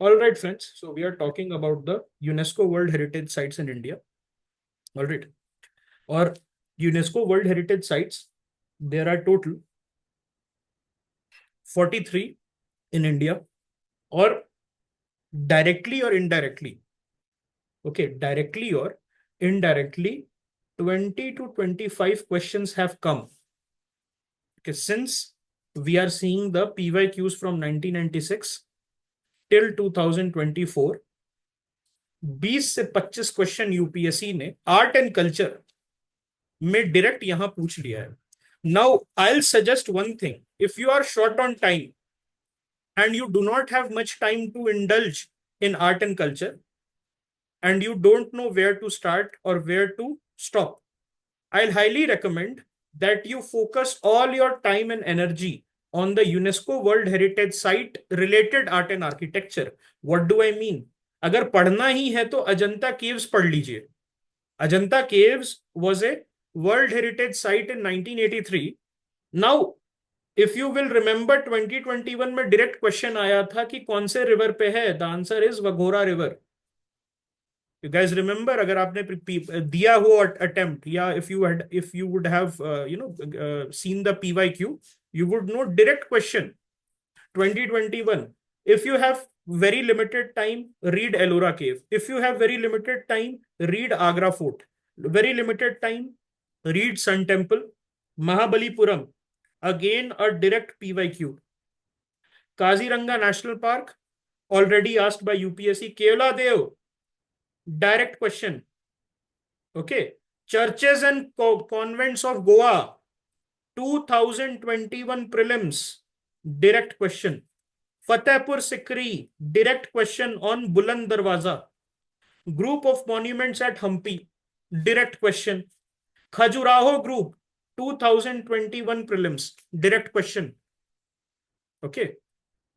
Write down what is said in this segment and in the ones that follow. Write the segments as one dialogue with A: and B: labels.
A: All right, friends. So we are talking about the UNESCO World Heritage Sites in India. All right. Or UNESCO World Heritage Sites, there are total 43 in India, or directly or indirectly. Okay, directly or indirectly, 20 to 25 questions have come. Okay, since we are seeing the PYQs from 1996 till 2024, 20 से 25 question UPSC ने art and culture में direct यहां पूछ लिया है. Now I will suggest one thing. If you are short on time and you do not have much time to indulge in art and culture, and you don't know where to start or where to stop, I'll highly recommend that you focus all your time and energy on the UNESCO World Heritage Site related art and architecture. What do I mean? अगर पढ़ना ही है तो Ajanta caves पढ़ लीजिए. Ajanta caves was a World Heritage Site in 1983. Now if you will remember 2021 में direct question आया था कि कौन से रिवर पे है. The answer is Waghora river. You guys remember? अगर आपने दिया हो अटेम्प्ट, या if you would have seen the PYQ, you would know direct question 2021. If you have very limited time, read Ellora Cave. If you have very limited time, read Agra Fort. Very limited time, read Sun Temple. Mahabalipuram, again a direct PYQ. Kaziranga National Park, already asked by UPSC. Kevla Dev, direct question. Okay. Churches and convents of Goa, 2021 prelims, direct question. Fatehpur Sikri, direct question on Buland Darwaza. Group of monuments at Hampi, direct question. Khajuraho Group, 2021 prelims, direct question. Okay.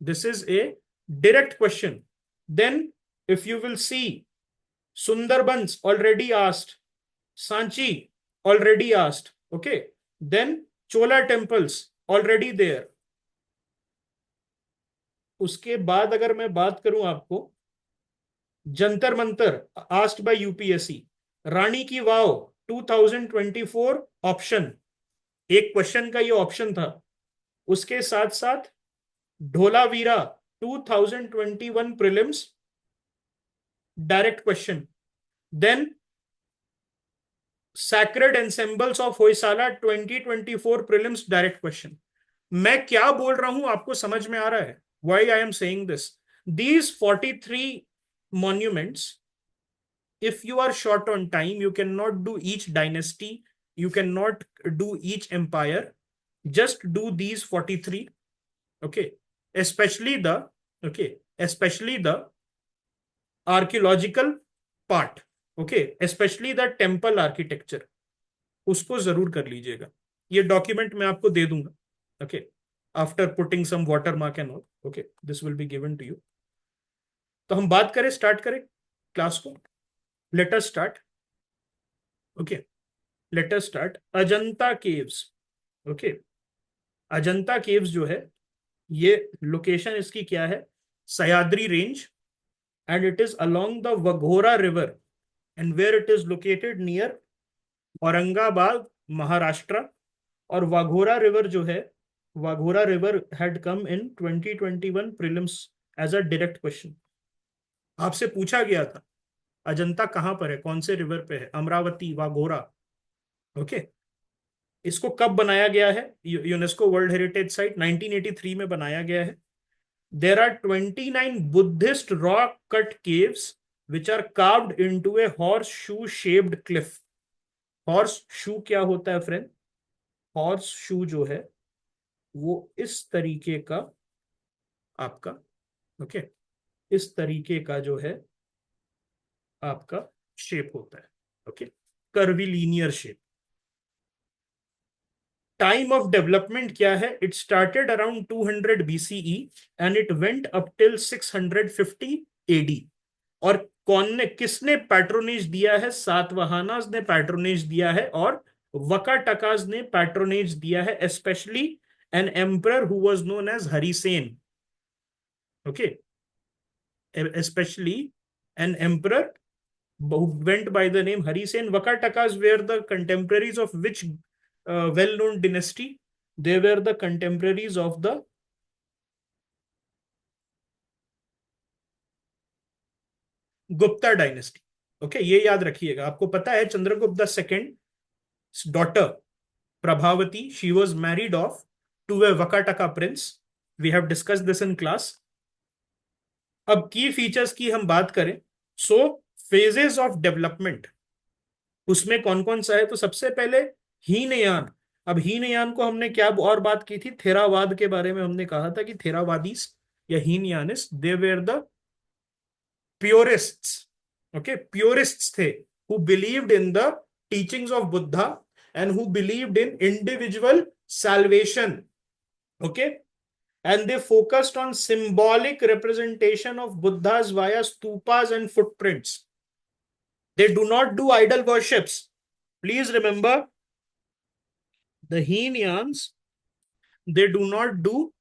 A: This is a direct question. Then, if you will see, Sundarbans already asked, Sanchi already asked. Okay. Then Chola temples already there. उसके बाद अगर मैं बात करूं आपको, Jantar Mantar asked by UPSC. Rani ki Vav 2024 option, एक question का ये ऑप्शन था. उसके साथ साथ Dholavira 2021 prelims, direct question. Then Sacred Ensembles of Hoysala 2024 prelims, direct question. मैं क्या बोल रहा हूं आपको समझ में आ रहा है? Why I am saying this? These 43 monuments, if you are short on time, you cannot do each dynasty, you cannot do each empire. Just do these 43. Okay. Especially the archaeological part. Okay. Especially the temple architecture. उसको जरूर कर लीजिएगा. ये document मैं आपको दे दूंगा. Okay. After putting some watermark and all. Okay. This will be given to you. तो हम बात करें, स्टार्ट करें क्लास को. Let us start. Okay. Let us start. Ajanta caves. Okay. Ajanta caves जो है, ये लोकेशन इसकी क्या है? Sahyadri range, and it is along the Waghora river, and where it is located near Aurangabad, Maharashtra. और वाघोरा रिवर जो है, Waghora river had come in 2021 prelims as a direct question. आपसे पूछा गया था अजंता कहां पर है, कौन से रिवर पे है? अमरावती, वाघोरा. ओके. इसको कब बनाया गया है? यूनेस्को वर्ल्ड हेरिटेज साइट 1983 में बनाया गया है. There are 29 Buddhist rock cut caves which are carved into a horseshoe shaped cliff. Horseshoe क्या होता है फ्रेंड? Horseshoe जो है वो इस तरीके का आपका, ओके, इस तरीके का जो है आपका शेप होता है. Okay. Curvilinear shape. Time of development क्या है? It started around 200 BCE and it went up till 650 AD. और कौन ने, किसने पैट्रोनेज दिया है? सातवाहनास ने पैट्रोनेज दिया है, और वकाटकास ने पैट्रोनेज दिया है, specially an emperor who was known as Harisena. Okay. especially an emperor who went by the name Harisen. Vakatakas were the contemporaries of which well-known dynasty? They were the contemporaries of the Gupta dynasty. Okay, ये याद रखिएगा. आपको पता है Chandragupta the second daughter Prabhavati, she was married off to a Vakataka prince. We have discuss this in class. अब की features की हम बात करें, सो फेजेस ऑफ डेवलपमेंट उसमें कौन कौन सा है? तो सबसे पहले हीनयान. अब हीनयान को हमने क्या और बात की थी? थेरावाद के बारे में हमने कहा था कि थेरावादीस या हीनयानिस, दे वेर द प्योरिस्ट्स. ओके, प्योरिस्ट्स थे who believed in the teachings of Buddha and who believed in individual salvation. Okay, and they focused on symbolic representation of Buddhas via stupas and footprints. They do not do idol worships. Please remember, the Heenyans, they do not do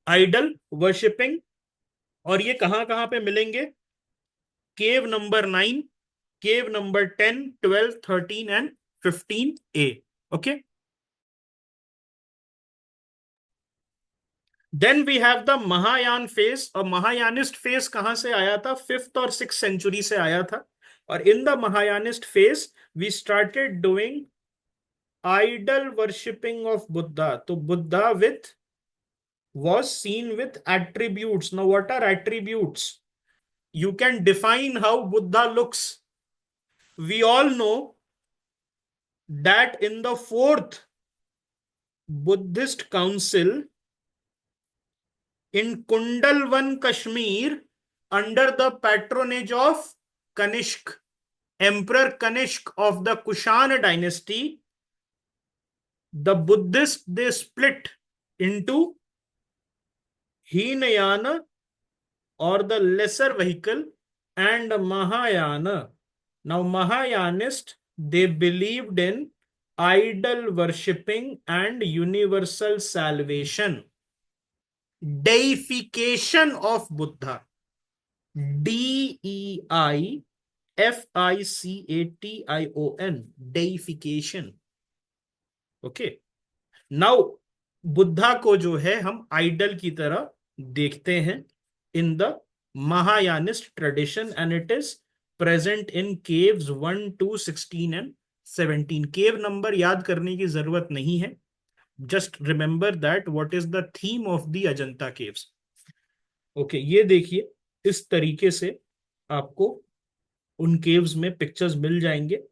A: idol worshipping. और ये कहां कहां पे मिलेंगे? Cave number 9, cave number 10, 12, 13 and 15A. Okay, then we have the Mahayana phase. और Mahayanist phase कहां से आया था? 5th और 6th सेंचुरी से आया था. और in the Mahayanist phase we started doing idol worshipping of Buddha. So Buddha was seen with attributes. Now what are attributes? You can define how Buddha looks. We all know that in the 4th Buddhist Council in Kundalwan, Kashmir, under the patronage of Kanishk, Emperor Kanishk of the Kushan dynasty, the Buddhists, they split into Hinayana or the lesser vehicle and Mahayana. Now Mahayanists, they believed in idol worshipping and universal salvation. Deification of Buddha. Deification. Deification. Okay. Now Buddha को जो है हम idol की तरह देखते हैं in the Mahayanist tradition, and it is present in caves 1, 2, 16 and 17. Cave number याद करने की जरूरत नहीं है. Just remember that what is the theme of the Ajanta caves. Okay, ये देखिए, इस तरीके से आपको उन केव्स में पिक्चर्स मिल जाएंगे,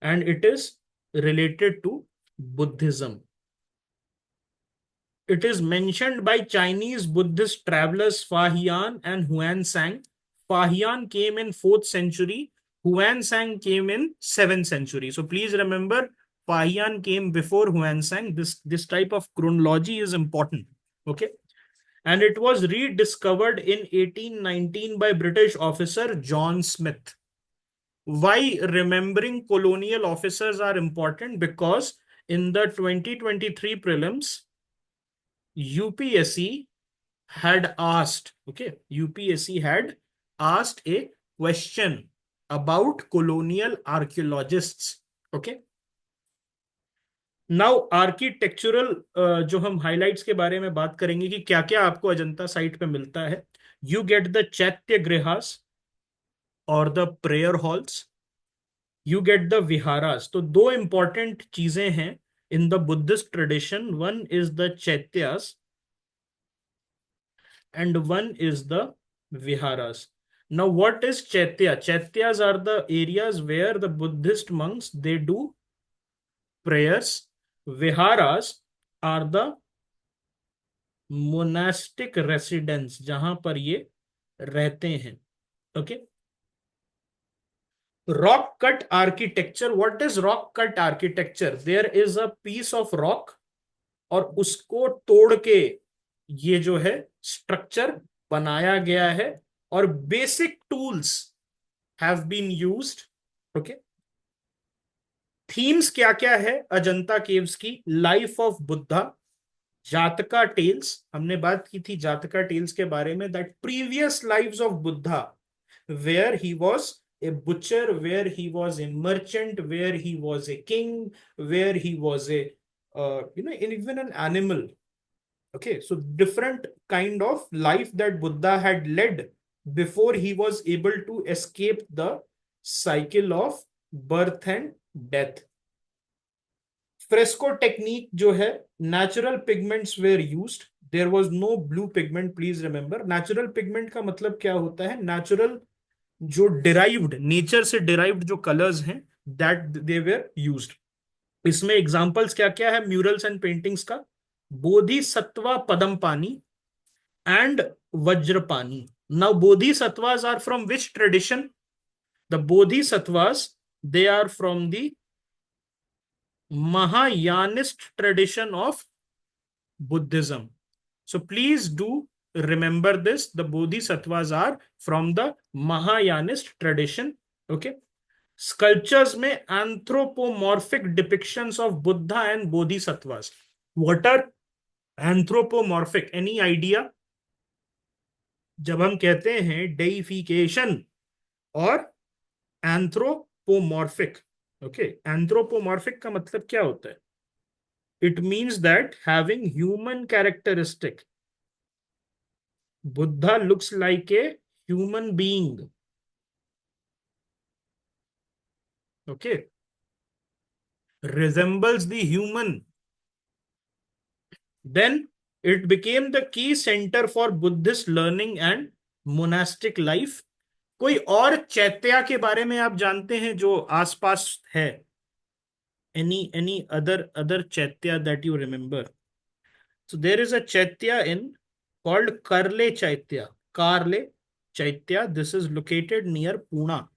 A: and it is related to Buddhism. It is mentioned by Chinese Buddhist travelers Fahian and Huansang. Fahian came in 4th century. Huansang came in 7th century. So please remember, Fahian came before Huansang. This type of chronology is important. Okay. And it was rediscovered in 1819 by British officer John Smith. Why remembering colonial officers are important? Because in the 2023 prelims, UPSC had asked, okay, UPSC had asked a question about colonial archaeologists. Okay. Now architectural जो हम highlights के बारे में बात करेंगे कि क्या क्या आपको अजंता साइट पे मिलता है. You get the चैत्य गृहास और the prayer halls. You get the viharas. तो दो important चीजें हैं in the Buddhist tradition. One is the chaityas and one is the viharas. Now what is chaitya? Chaityas are the areas where the Buddhist monks, they do prayers. Viharas are the monastic residence जहां पर ये रहते हैं. Okay. Rock cut architecture. What is rock cut architecture? There is a piece of rock और उसको तोड़ के ये जो है स्ट्रक्चर बनाया गया है, और basic tools have been used. Okay, themes क्या क्या है अजंता केव्स की? Life of Buddha, Jataka tales, हमने बात की थी जातका टेल्स के बारे में, that previous lives of Buddha, where he was a butcher, where he was a merchant, where he was a king, where he was a even an animal. Okay, so different kind of life that Buddha had led before he was able to escape the cycle of birth and death. Fresco technique जो है, natural pigments were used. There was no blue pigment, please remember. Natural pigment का मतलब क्या होता है? Natural जो derived, nature से derived जो colors हैं, that they were used. इसमें एग्जाम्पल्स क्या क्या है म्यूरल्स एंड पेंटिंग्स का? Bodhisattva पदमपानी and Vajrapani. Now, Bodhisattvas are from which tradition? The Bodhisattvas, they are from the Mahayanist tradition of Buddhism. So please do remember this. The Bodhisattvas are from the Mahayanist tradition. Okay. Sculptures में anthropomorphic depictions of Buddha and Bodhisattvas. What are anthropomorphic? Any idea? जब हम कहते हैं डेइफिकेशन और anthropomorphic, okay, anthropomorphic का मतलब क्या होता है? It means that having human characteristic. Buddha looks like a human being. Okay, resembles the human. Then it became the key center for Buddhist learning and monastic life. कोई और चैत्या के बारे में आप जानते हैं जो आसपास है? Any other chaitya that you remember? So there is a chaitya in called Karle Chaitya. Karle Chaitya. This is located near Pune.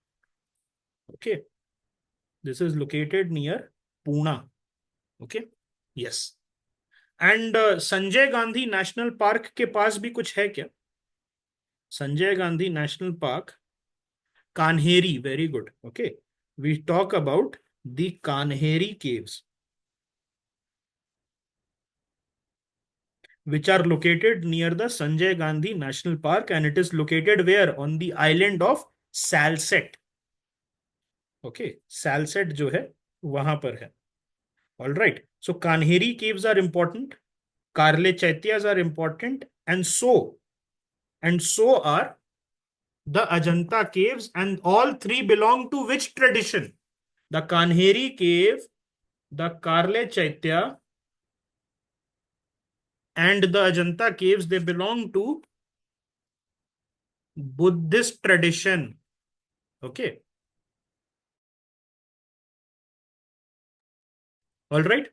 A: Okay, this is located near Pune. Okay, yes. And Sanjay Gandhi national park के पास भी कुछ है क्या? Sanjay Gandhi national park, Kanheri. Very good. Okay, we talk about the Kanheri caves, which are located near the Sanjay Gandhi National Park, and it is located where? On the island of Salsette. Okay, Salsette जो है वहां पर है. All right. So Kanheri caves are important. Karle Chaityas are important, and so are the Ajanta caves, and all three belong to which tradition? The Kanheri cave, the Karle Chaitya, and the Ajanta caves, they belong to Buddhist tradition. Okay. All right.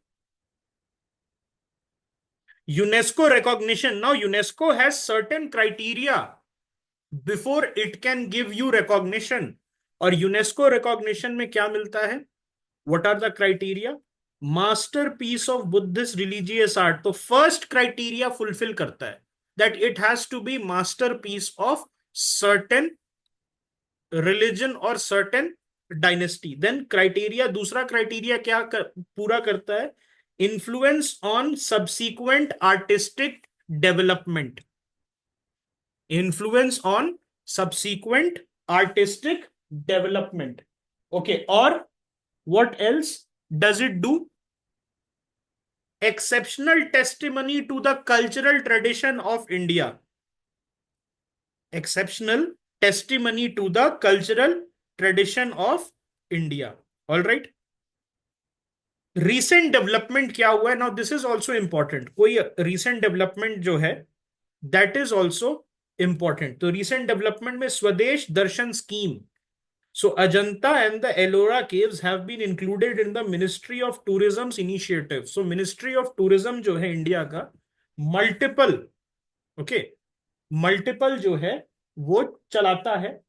A: UNESCO recognition. Now, UNESCO has certain criteria before it can give you recognition. और UNESCO recognition में क्या मिलता है? What are the criteria? Masterpiece of Buddhist religious art. तो first criteria fulfill करता है, that it has to be masterpiece of certain religion or certain dynasty. Then criteria, दूसरा criteria क्या पूरा करता है? Influence on subsequent artistic development. Influence on subsequent artistic development. Okay, or what else does it do? Exceptional testimony to the cultural tradition of India. Exceptional testimony to the cultural tradition of India. All right. Recent development क्या हुआ है? Now this is also important. कोई recent development जो है, that is also important. तो recent development में स्वदेश दर्शन scheme. So Ajanta and the Ellora caves have been included in the Ministry of Tourism's initiative. So Ministry of Tourism जो है India का, multiple जो है वो चलाता है.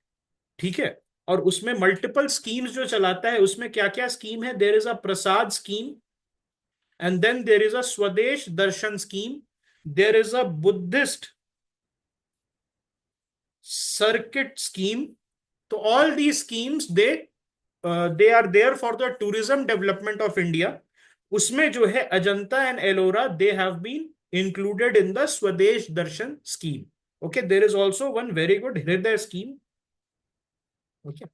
A: ठीक है, और उसमें मल्टीपल स्कीम्स जो चलाता है, उसमें क्या क्या स्कीम है? There is a Prasad scheme, and then there is a Swadesh Darshan scheme, there is a Buddhist circuit scheme. तो all the schemes they are there for the tourism development of India. उसमें जो है Ajanta and Ellora, they have been included in the Swadesh Darshan scheme. Okay, there is also one very good Hriday scheme. Okay,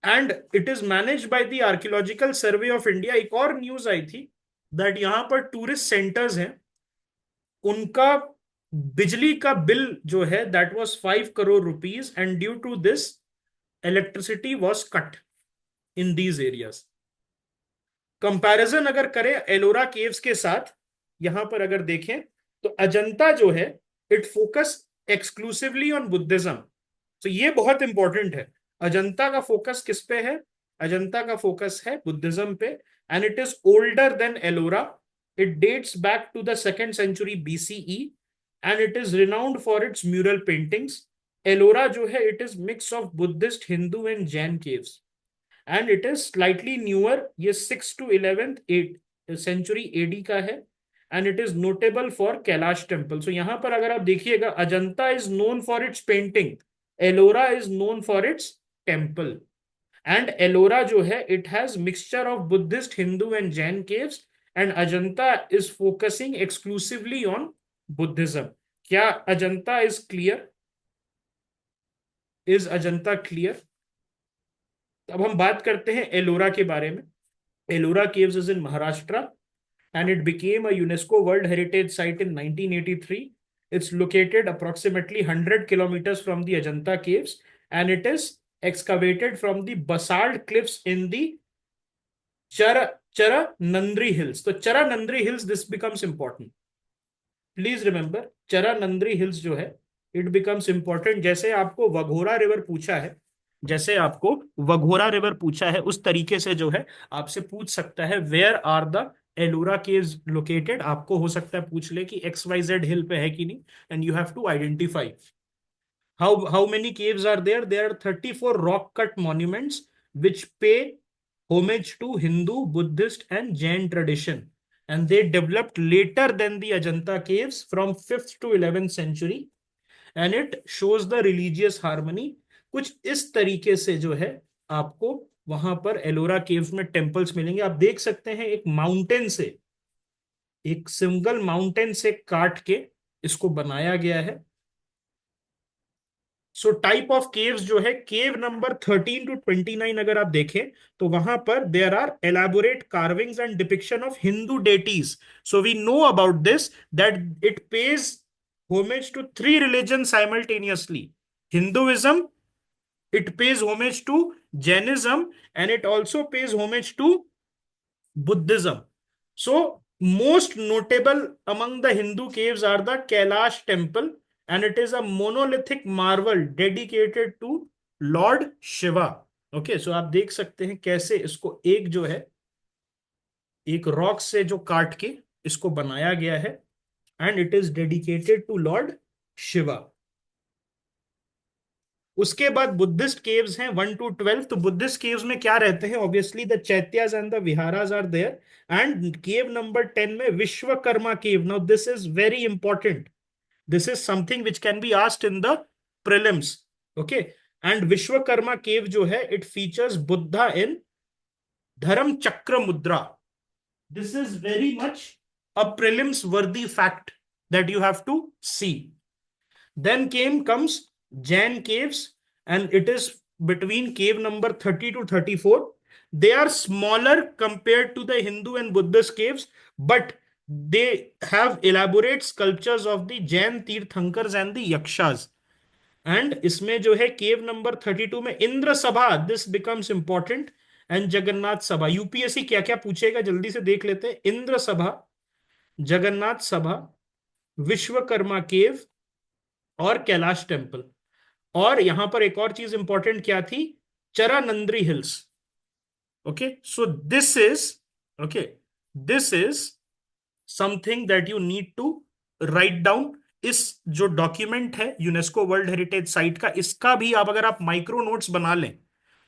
A: and it is managed by the Archaeological Survey of India. एक और news आई थी that यहाँ पर tourist centres हैं, उनका बिजली का bill जो है that was 5 crore rupees, and due to this electricity was cut in these areas. Comparison अगर करें एलोरा केव्स के साथ, यहां पर अगर देखें तो अजंता जो है it focus exclusively on Buddhism. तो ये बहुत इंपॉर्टेंट है. अजंता का फोकस किस पे है? अजंता का फोकस है बुद्धिज्म पे, and it is older than Ellora. It dates back to the 2nd century BCE and it is renowned for its mural paintings. Ellora जो है it is mix of Buddhist, Hindu and Jain caves, and it is slightly newer. ये 6th to 11th century AD का है, and it is notable for Kailash temple. So यहां पर अगर आप देखिएगा, Ajanta is known for its painting, Ellora is known for its temple. And Ellora जो है it has mixture of Buddhist, Hindu and Jain caves, and Ajanta is focusing exclusively on Buddhism. क्या Ajanta is clear? Is Ajanta clear? अब हम बात करते हैं एलोरा के बारे में. Ellora caves is in Maharashtra and it became a UNESCO World Heritage Site in 1983. It's located approximately 100 kilometers from the Ajanta caves, and it is excavated from the basalt cliffs in the Charanandri Hills. So Charanandri Hills, this becomes important. Please remember, Charanandri Hills जो है it becomes important. जैसे आपको वघोरा river पूछा है, जैसे आपको वघोरा river पूछा है, उस तरीके से जो है आपसे पूछ सकता है where are the Ellora caves located. आपको हो सकता है पूछ ले कि XYZ हिल पे है कि नहीं, and you have to identify how many caves are there. There are 34 rock cut monuments which pay homage to Hindu, Buddhist and Jain tradition, and they developed later than the Ajanta caves from 5th to 11th century, and it shows the religious harmony. कुछ इस तरीके से जो है आपको वहां पर Ellora caves में टेम्पल्स मिलेंगे. आप देख सकते हैं एक माउंटेन से, एक सिंगल माउंटेन से काट के इसको बनाया गया है. सो टाइप ऑफ केव्स जो है, केव नंबर 13 to 29 अगर आप देखें तो वहां पर there are elaborate carvings and depiction of Hindu deities. So we know about this that it pays homage to 3 religions simultaneously. Hinduism, it pays homage to Jainism, and it also pays homage to Buddhism. So most notable among the Hindu caves are the Kailash temple, and it is a monolithic marvel dedicated to Lord Shiva. Okay, so आप देख सकते हैं कैसे इसको एक जो है एक रॉक से जो काट के इसको बनाया गया है, and it is dedicated to Lord Shiva. उसके बाद बुद्धिस्ट केव्स हैं 1 to 12. तो बुद्धिस्ट केव्स में क्या रहते हैं? Obviously the chaityas and the viharas are there, and cave number 10 में Vishwakarma cave. Now this is very important. This is something which can be asked in the prelims. Okay, and Vishwakarma cave जो है it features Buddha इन धर्म चक्र मुद्रा. This is very much a prelims worthy fact that you have to see. Then comes Jain caves, and it is between cave number 30 to 34. They are smaller compared to the Hindu and Buddhist caves, but they have elaborate sculptures of the Jain Tirthankars and the Yakshas. And इसमें जो है केव number 32 में इंद्र सभा, this becomes important, and Jagannath सभा. UPSC क्या क्या पूछेगा जल्दी से देख लेते हैं. इंद्र सभा, जगन्नाथ सभा, विश्वकर्मा केव और कैलाश टेम्पल. और यहां पर एक और चीज इंपॉर्टेंट क्या थी? Charanandri hills. Okay, so this is something that you need to write down. इस जो डॉक्यूमेंट है यूनेस्को वर्ल्ड हेरिटेज साइट का, इसका भी आप अगर आप माइक्रो नोट्स बना लें,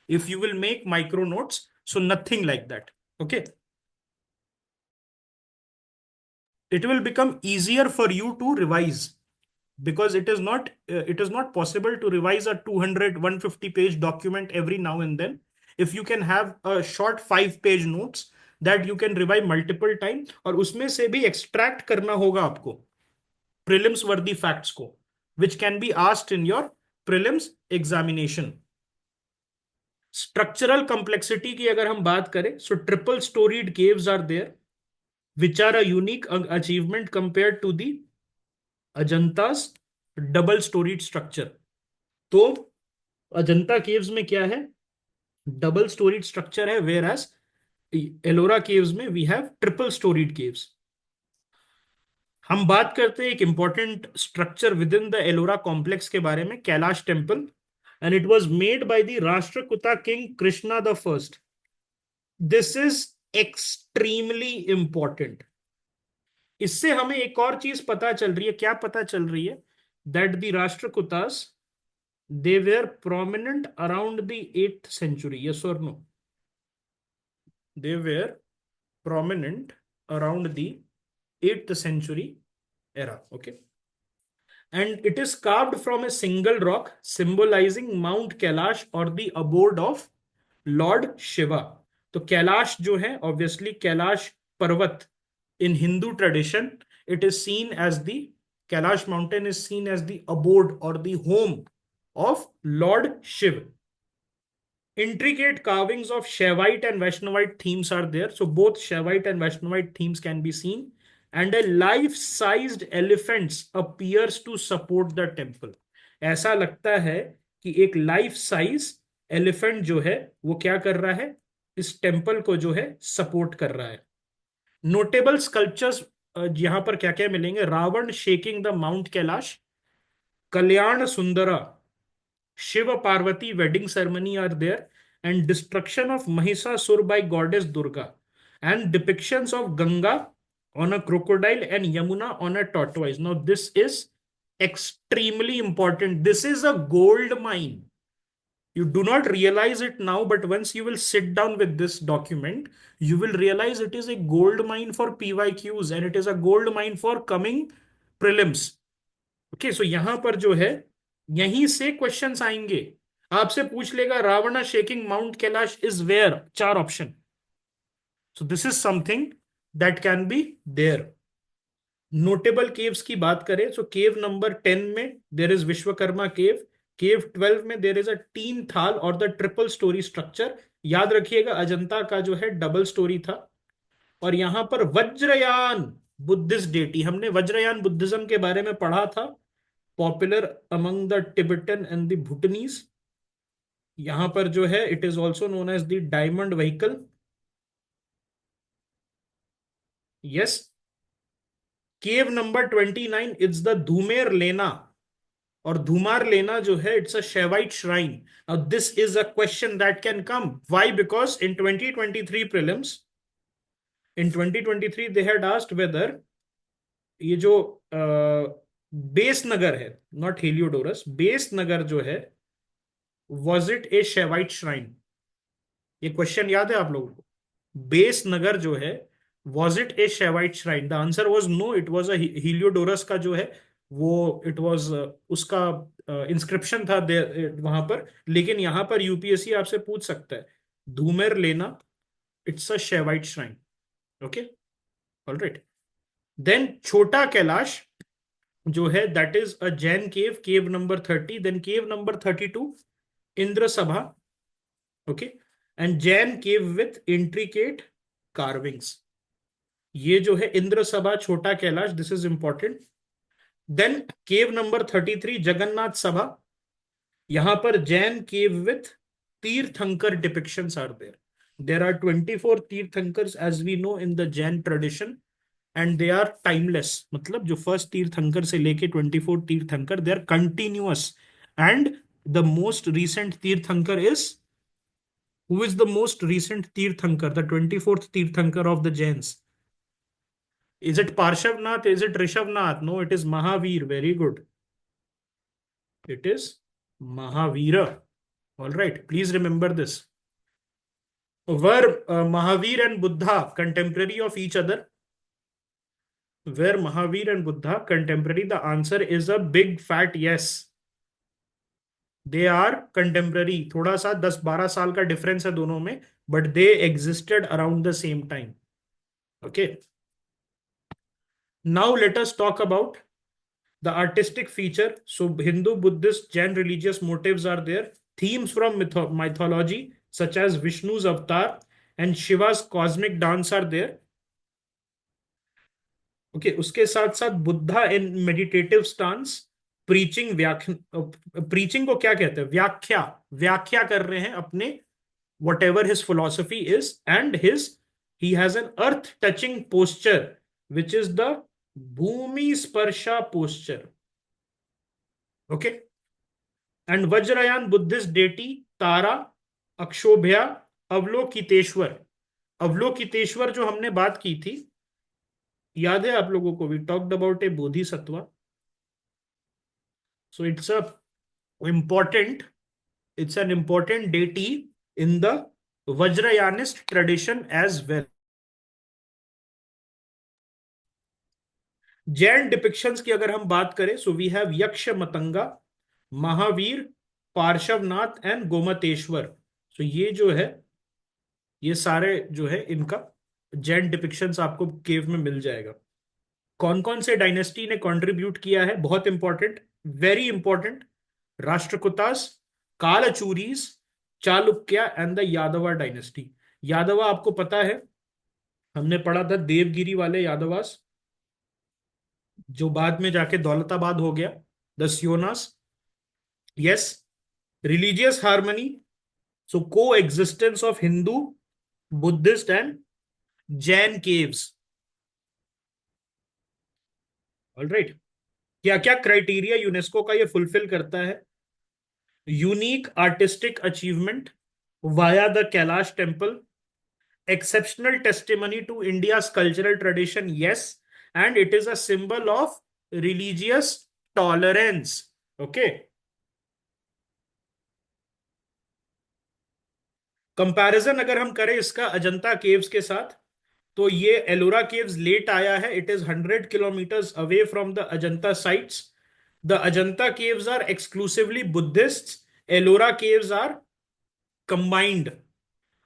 A: if you will make micro notes, so nothing like that. Okay, it will become easier for you to revise, because it is not possible to revise a 200-150 page document every now and then. If you can have a short 5 page notes that you can revise multiple times, और उसमें से भी extract करना होगा आपको prelims worthy facts को, which can be asked in your prelims examination. Structural complexity की अगर हम बात करें, so triple storied caves are there which are a unique achievement compare to the Ajanta's double storied structure. तो अजंता केव्स में क्या है, डबल स्टोरीड स्ट्रक्चर है, वेयर एज एलोरा केव्स में we have triple storied caves. हम बात करते हैं एक important structure within the Ellora complex के बारे में, Kailash temple, and it was made by the Rashtrakuta king Krishna the first. This is extremely important. इससे हमें एक और चीज पता चल रही है, क्या पता चल रही है, that the Rashtrakutas they were prominent around the 8th century, yes or no? They were prominent around the 8th century era, okay? And it is carved from a single rock symbolizing Mount Kailash or the abode of Lord Shiva. तो कैलाश जो है, obviously Kailash पर्वत, in Hindu tradition it is seen as the Kailash mountain is seen as the abode or the home of Lord Shiva. Intricate carvings of Shaivite and Vaishnavite themes are there. So both Shaivite and Vaishnavite themes can be seen. And a life-sized elephant appears to support the temple. ऐसा लगता है कि एक life size elephant जो है वो क्या कर रहा है, इस टेम्पल को जो है सपोर्ट कर रहा है। नोटेबल स्कल्पचर्स यहां पर क्या क्या मिलेंगे, Ravana shaking the mount Kailash, Kalyana Sundara, Shiva Parvati wedding ceremony are there, and destruction of Mahisasur by goddess Durga, and depictions of Ganga on a crocodile and Yamuna on a tortoise. Now, this is extremely important. This is a gold mine. You do not realize it now, but once you will sit down with this document, you will realize it is a gold mine for PYQs and it is a gold mine for coming prelims. Okay, so यहां पर जो है यहीं से questions आएंगे, आपसे पूछ लेगा Ravana shaking mount Kailash is where, 4 option. So this is something that can be there. Notable caves की बात करें, सो केव नंबर 10 में देर इज विश्वकर्मा केव, केव 12 में देर इज अ तीन थाल और द ट्रिपल स्टोरी स्ट्रक्चर। याद रखिएगा अजंता का जो है डबल स्टोरी था। और यहां पर वज्रयान बुद्धिस्ट डेटी, हमने वज्रयान बुद्धिज्म के बारे में पढ़ा था, popular among the Tibetan and the Bhutanese. यहां पर जो है it is also known as the diamond vehicle. Yes, cave number 29 it's the Dhumar Lena, और धूमार लेना जो है it's a Shaivite shrine. Now this is a question that can come, why, because in 2023 prelims, in 2023 they had asked whether ये जो base नगर है, not Heliodorus, base नगर जो है, was it a Shaivite shrine? ये question याद है आप लोगों को? बेस नगर जो है, was it a Shaivite shrine? The answer was no, it was a Heliodorus का जो है वो, इट वॉज उसका इंस्क्रिप्शन था वहां पर। लेकिन यहां पर यूपीएससी आपसे पूछ सकता है, Dhumar Lena it's a Shaivite shrine. Okay, alright. Then Chhota Kailash जो है that is a Jain cave, cave number 30। Then cave number 32 Indra Sabha, okay, and Jain cave with intricate carvings. ये जो है Indra Sabha Chhota Kailash, this is important. Then cave number 33 Jagannath Sabha, यहां पर Jain cave with Tirthankara depictions are there. There are 24 Tirthankaras as we know in the Jain tradition, and they are timeless. मतलब जो first tirthankara से लेके 24 tirthankara, they are continuous. And the most recent tirthankara is, who is the most recent Tirthankar, the 24th Tirthankar of the Jains? Is it Parshavnath? Is it Rishabnath? No, it is Mahavir. Very good. It is Mahavira. All right. Please remember this. Were Mahavir and Buddha contemporary of each other? Were Mahavir and Buddha contemporary? The answer is a big fat yes. They are contemporary. थोड़ा सा 10-12 साल का difference है दोनों में, but they existed around the same time. Okay, now let us talk about The artistic feature, so Hindu, Buddhist, Jain religious motives are there. Themes from mythology, such as Vishnu's avatar and Shiva's cosmic dance are there. Okay उसके साथ साथ बुद्धा इन meditative stance, preaching व्याख्या, preaching को क्या कहते हैं, व्याख्या, व्याख्या कर रहे हैं अपने whatever his philosophy is, and his he has an earth touching posture which is the Bhumi Sparsha posture. Okay. And Vajrayana Buddhist deity Tara Akshobhya Avalokiteshvara. Avalokiteshvara जो हमने बात की थी, याद है आप लोगों को, we talked about a Bodhisattva. So it's a important, it's an important deity in the Vajrayanist tradition as well. Jain depictions की अगर हम बात करें, सो वी हैव यक्ष मतंगा, महावीर, पार्श्वनाथ एंड गोमतेश्वर. सो ये जो है, ये सारे जो है इनका जैन डिपिक्शंस आपको केव में मिल जाएगा. कौन कौन से डायनेस्टी ने कंट्रीब्यूट किया है, बहुत important, very important. Rashtrakutas, Kalachuris, Chalukya and the Yadava dynasty. Yadava आपको पता है, हमने पढ़ा था देवगिरी वाले यादवास, जो बाद में जाके दौलताबाद हो गया, द सियोनास. यस. रिलीजियस हार्मनी, सो को existence of Hindu, Buddhist and Jain caves. Alright. क्या क्या क्राइटेरिया यूनेस्को का ये फुलफिल करता है? Unique artistic achievement via the Kailash temple, exceptional testimony to India's cultural tradition, yes, and it is a symbol of religious tolerance. Okay. Comparison अगर हम करें इसका अजंता केव्स के साथ, तो ये एलोरा केव्स लेट आया है. It is 100 kilometres away from the Ajanta sites. The Ajanta caves are exclusively Buddhist, Ellora caves are combined.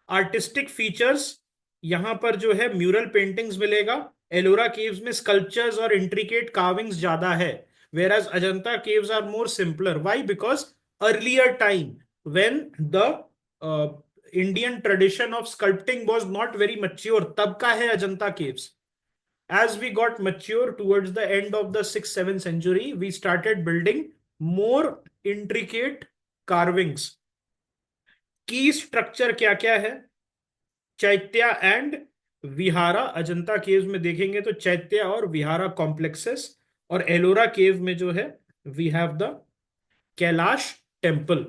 A: Artistic features, यहां पर जो है म्यूरल पेंटिंग्स मिलेगा. एलोरा केव्स में स्कल्पचर्स और इंट्रिकेट कार्विंग्स ज्यादा है, whereas Ajanta caves are more simpler. Why? Because earlier time when the Indian tradition of sculpting was not very mature, तब का है Ajanta caves. As we got mature towards the end of the 6th 7th century, we started building more intricate carvings. की structure क्या क्या है? चैत्य and vihara. Ajanta caves में देखेंगे तो चैत्य और विहारा कॉम्प्लेक्सेस, और एलोरा केव में जो है we have the Kailash temple.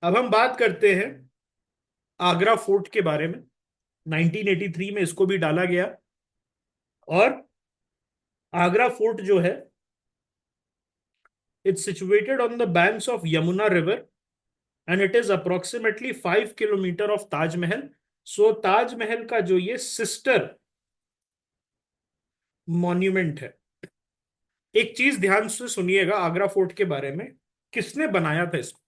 A: अब हम बात करते हैं आगरा फोर्ट के बारे में. 1983 में इसको भी डाला गया, और आगरा फोर्ट जो है, it's situated on the banks of Yamuna river, and it is approximately 5 kilometre of Taj Mahal. So Taj Mahal का जो ये सिस्टर मॉन्यूमेंट है. एक चीज ध्यान से सुनिएगा आगरा फोर्ट के बारे में, किसने बनाया था इसको?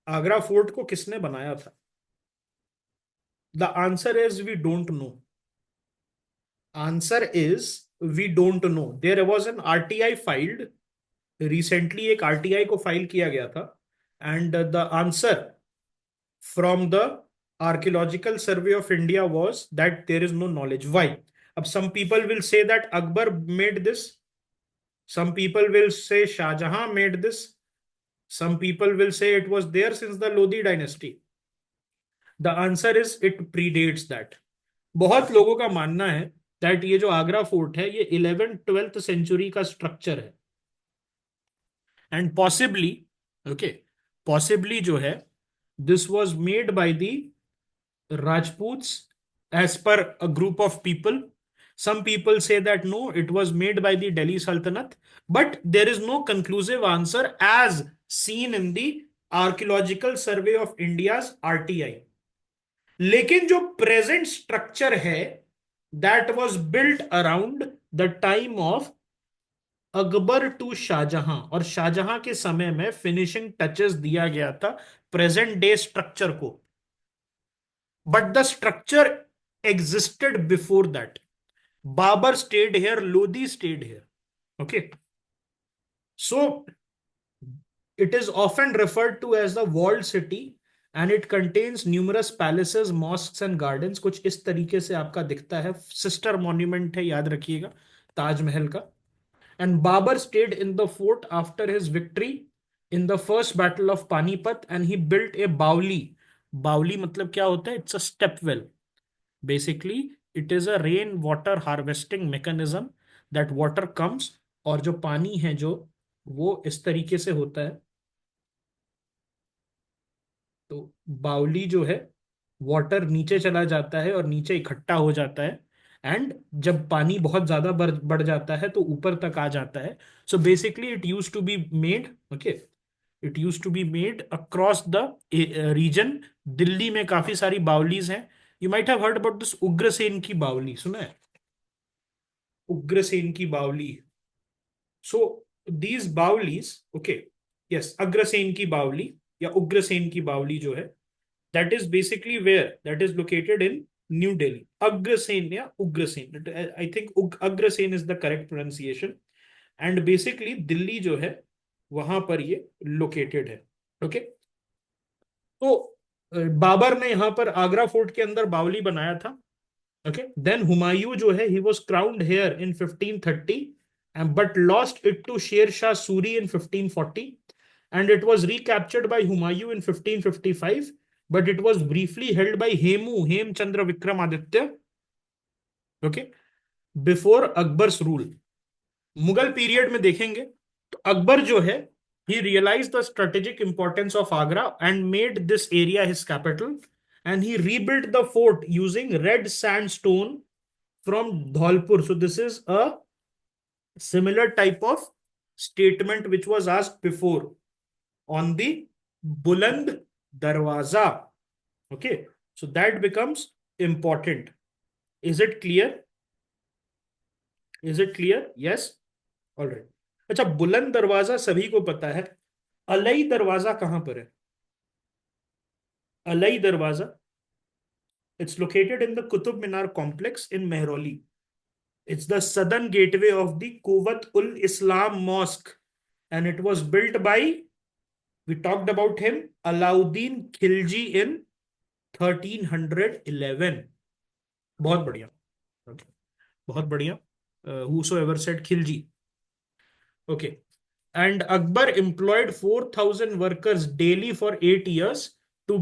A: आगरा फोर्ट को किसने बनाया था? The answer is we don't know. Answer is we don't know. There was an RTI filed recently, एक आरटीआई को फाइल किया गया था, and the answer from the archaeological survey of India was that there is no knowledge. Why? Ab some people will say that Akbar made this, some people will say Shah Jahan made this, some people will say it was there since the Lodi dynasty. The answer is it predates that. बहुत लोगों का मानना है that ये जो Agra fort है ये 11th 12th century का स्ट्रक्चर है, and possibly जो है this was made by the Rajputs as per a group of people. Some people say that no, it was made by the Delhi Sultanate, but there is no conclusive answer as seen in the Archaeological Survey of India's RTI. लेकिन जो present structure है that was built around the time of Akbar to Shah Jahan, और शाहजहां के समय में finishing touches दिया गया था प्रेजेंट डे स्ट्रक्चर को, but the structure existed before that. Babur stayed here, Lodi stayed here. Okay. So it is often referred to as the walled city and it contains numerous palaces, mosques and gardens. कुछ इस तरीके से आपका दिखता है. Sister monument है, याद रखिएगा, ताजमहल का. And Babur stayed in the fort after his victory in the first battle of Panipat and he built a Bauli. Bauli मतलब क्या होता है? It's a step well. Basically, it is a rain water harvesting mechanism that water comes और जो पानी है जो वो इस तरीके से होता है. तो बावली जो है, वाटर नीचे चला जाता है और नीचे इकट्ठा हो जाता है. एंड जब पानी बहुत ज्यादा बढ़ जाता है तो ऊपर तक आ जाता है. So basically it use to be made. Okay. It use to be made across the region. Delhi में काफी सारी बावलीज हैं. You might have heard about this Ugrasen ki Baoli. सुना है Ugrasen ki Baoli? So these baolis, okay, yes, Agrasen ki Baoli या उग्रसेन की बावली जो है, that is basically where that is located in New Delhi. Agrasen या Ugrasen, I think Agrasen is the correct pronunciation. And basically Delhi जो है वहां पर ये located है. ओके. तो बाबर ने यहाँ पर आगरा फोर्ट के अंदर बावली बनाया था. ओके. देन हुमायूं जो है, he was crowned here in 1530 and but lost it to Sher Shah Suri in 1540 and it was recaptured by Humayun in 1555 but it was briefly held by Hem Chandra Vikramaditya, okay, before Akbar's rule. Mughal period में देखेंगे तो अकबर जो है, he realized the strategic importance of Agra and made this area his capital and he rebuilt the fort using red sandstone from Dholpur. So this is a similar type of statement which was asked before on the Buland Darwaza. Okay, so that becomes important. Is it clear? Is it clear? Yes. All right. अच्छा, बुलंद दरवाजा सभी को पता है. अलई दरवाजा कहां पर है? अलई दरवाजा, it's located in the Qutub Minar complex in Mehrauli. It's the southern gateway of the Quwwat ul Islam Mosque and it was built by, we talked about him, Alauddin Khilji in 1311. बहुत बढ़िया. Okay. बहुत बढ़िया. Whosoever said Khilji. Okay. And Akbar employed 4,000 workers daily for 8 years to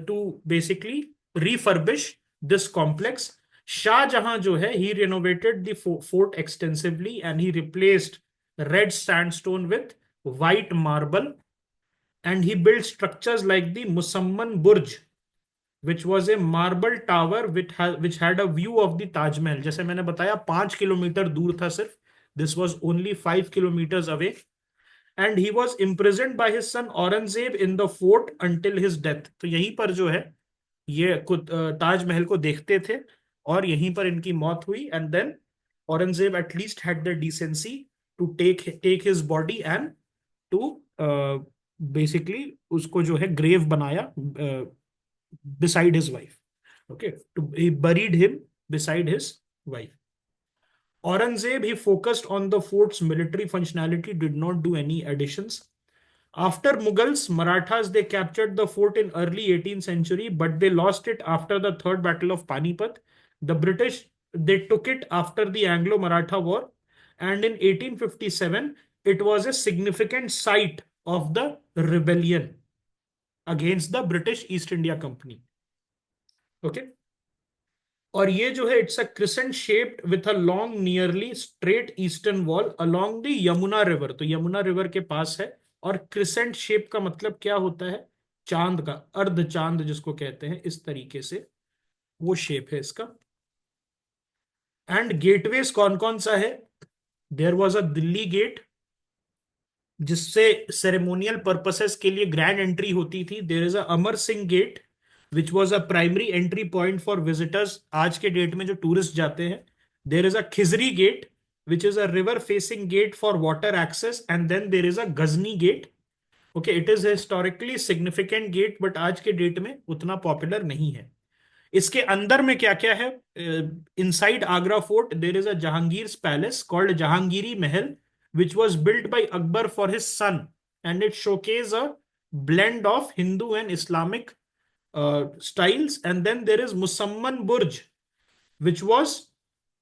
A: to basically refurbish this complex. Shah Jahan jo hai, he renovated the fort extensively and he replaced red sandstone with white marble and he built structures like the Musamman Burj, which was a marble tower which had a view of the Taj Mahal. जैसे मैंने बताया 5 kilometre दूर था सिर्फ. This was only 5 kilometers away. And he was imprisoned by his son Aurangzeb in the fort until his death. तो यहीं पर जो है ये ताजमहल को देखते थे और यहीं पर इनकी मौत हुई. And then Aurangzeb at least had the decency to take his body and to basically उसको जो है grave बनाया beside his wife. Okay, he buried him beside his wife. Aurangzeb, he focused on the fort's military functionality, did not do any additions. After Mughals, Marathas, they captured the fort in early 18th century, but they lost it after the Third Battle of Panipat. The British, they took it after the Anglo-Maratha War, and in 1857, it was a significant site of the rebellion against the British East India Company. Okay. और ये जो है, it's a crescent shaped with a long nearly straight eastern wall along the Yamuna river. तो Yamuna river के पास है. और crescent shape का मतलब क्या होता है? चांद का, अर्ध चांद जिसको कहते हैं, इस तरीके से वो शेप है इसका. एंड गेटवेज कौन कौन सा है? There was a Delhi gate जिससे सेरेमोनियल पर्पसेस के लिए ग्रैंड एंट्री होती थी. There is a Amar Singh gate which was a primary entry point for visitors आज के डेट में जो टूरिस्ट जाते हैं. There is a Khizri gate which is a river facing gate for water access and then there is a Ghazni gate. Okay, it is a historically significant gate but आज के date में उतना popular नहीं है. इसके अंदर में क्या क्या है? Inside Agra fort there is a Jahangir palace called Jahangiri Mahal which was built by Akbar for his son, and it showcases a blend of Hindu and Islamic styles. And then there is Musamman Burj, which was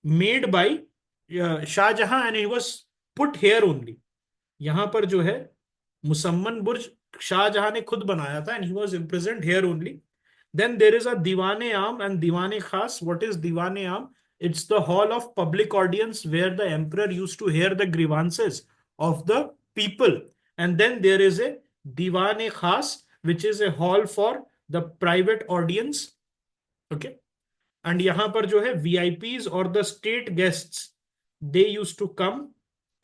A: made by Shah Jahan, and it was put here only. यहां पर जो है मुसम्मन बुर्ज शाहजहां ने खुद बनाया था, and he was imprisoned here only. Then there is a Diwane Aam and Diwane Khas. What is Diwane Aam? It's the hall of public audience where the emperor used to hear the grievances of the people. And then there is a Diwane Khas, which is a hall for the private audience. Okay. And यहाँ पर जो है VIPs or the state guests, they used to come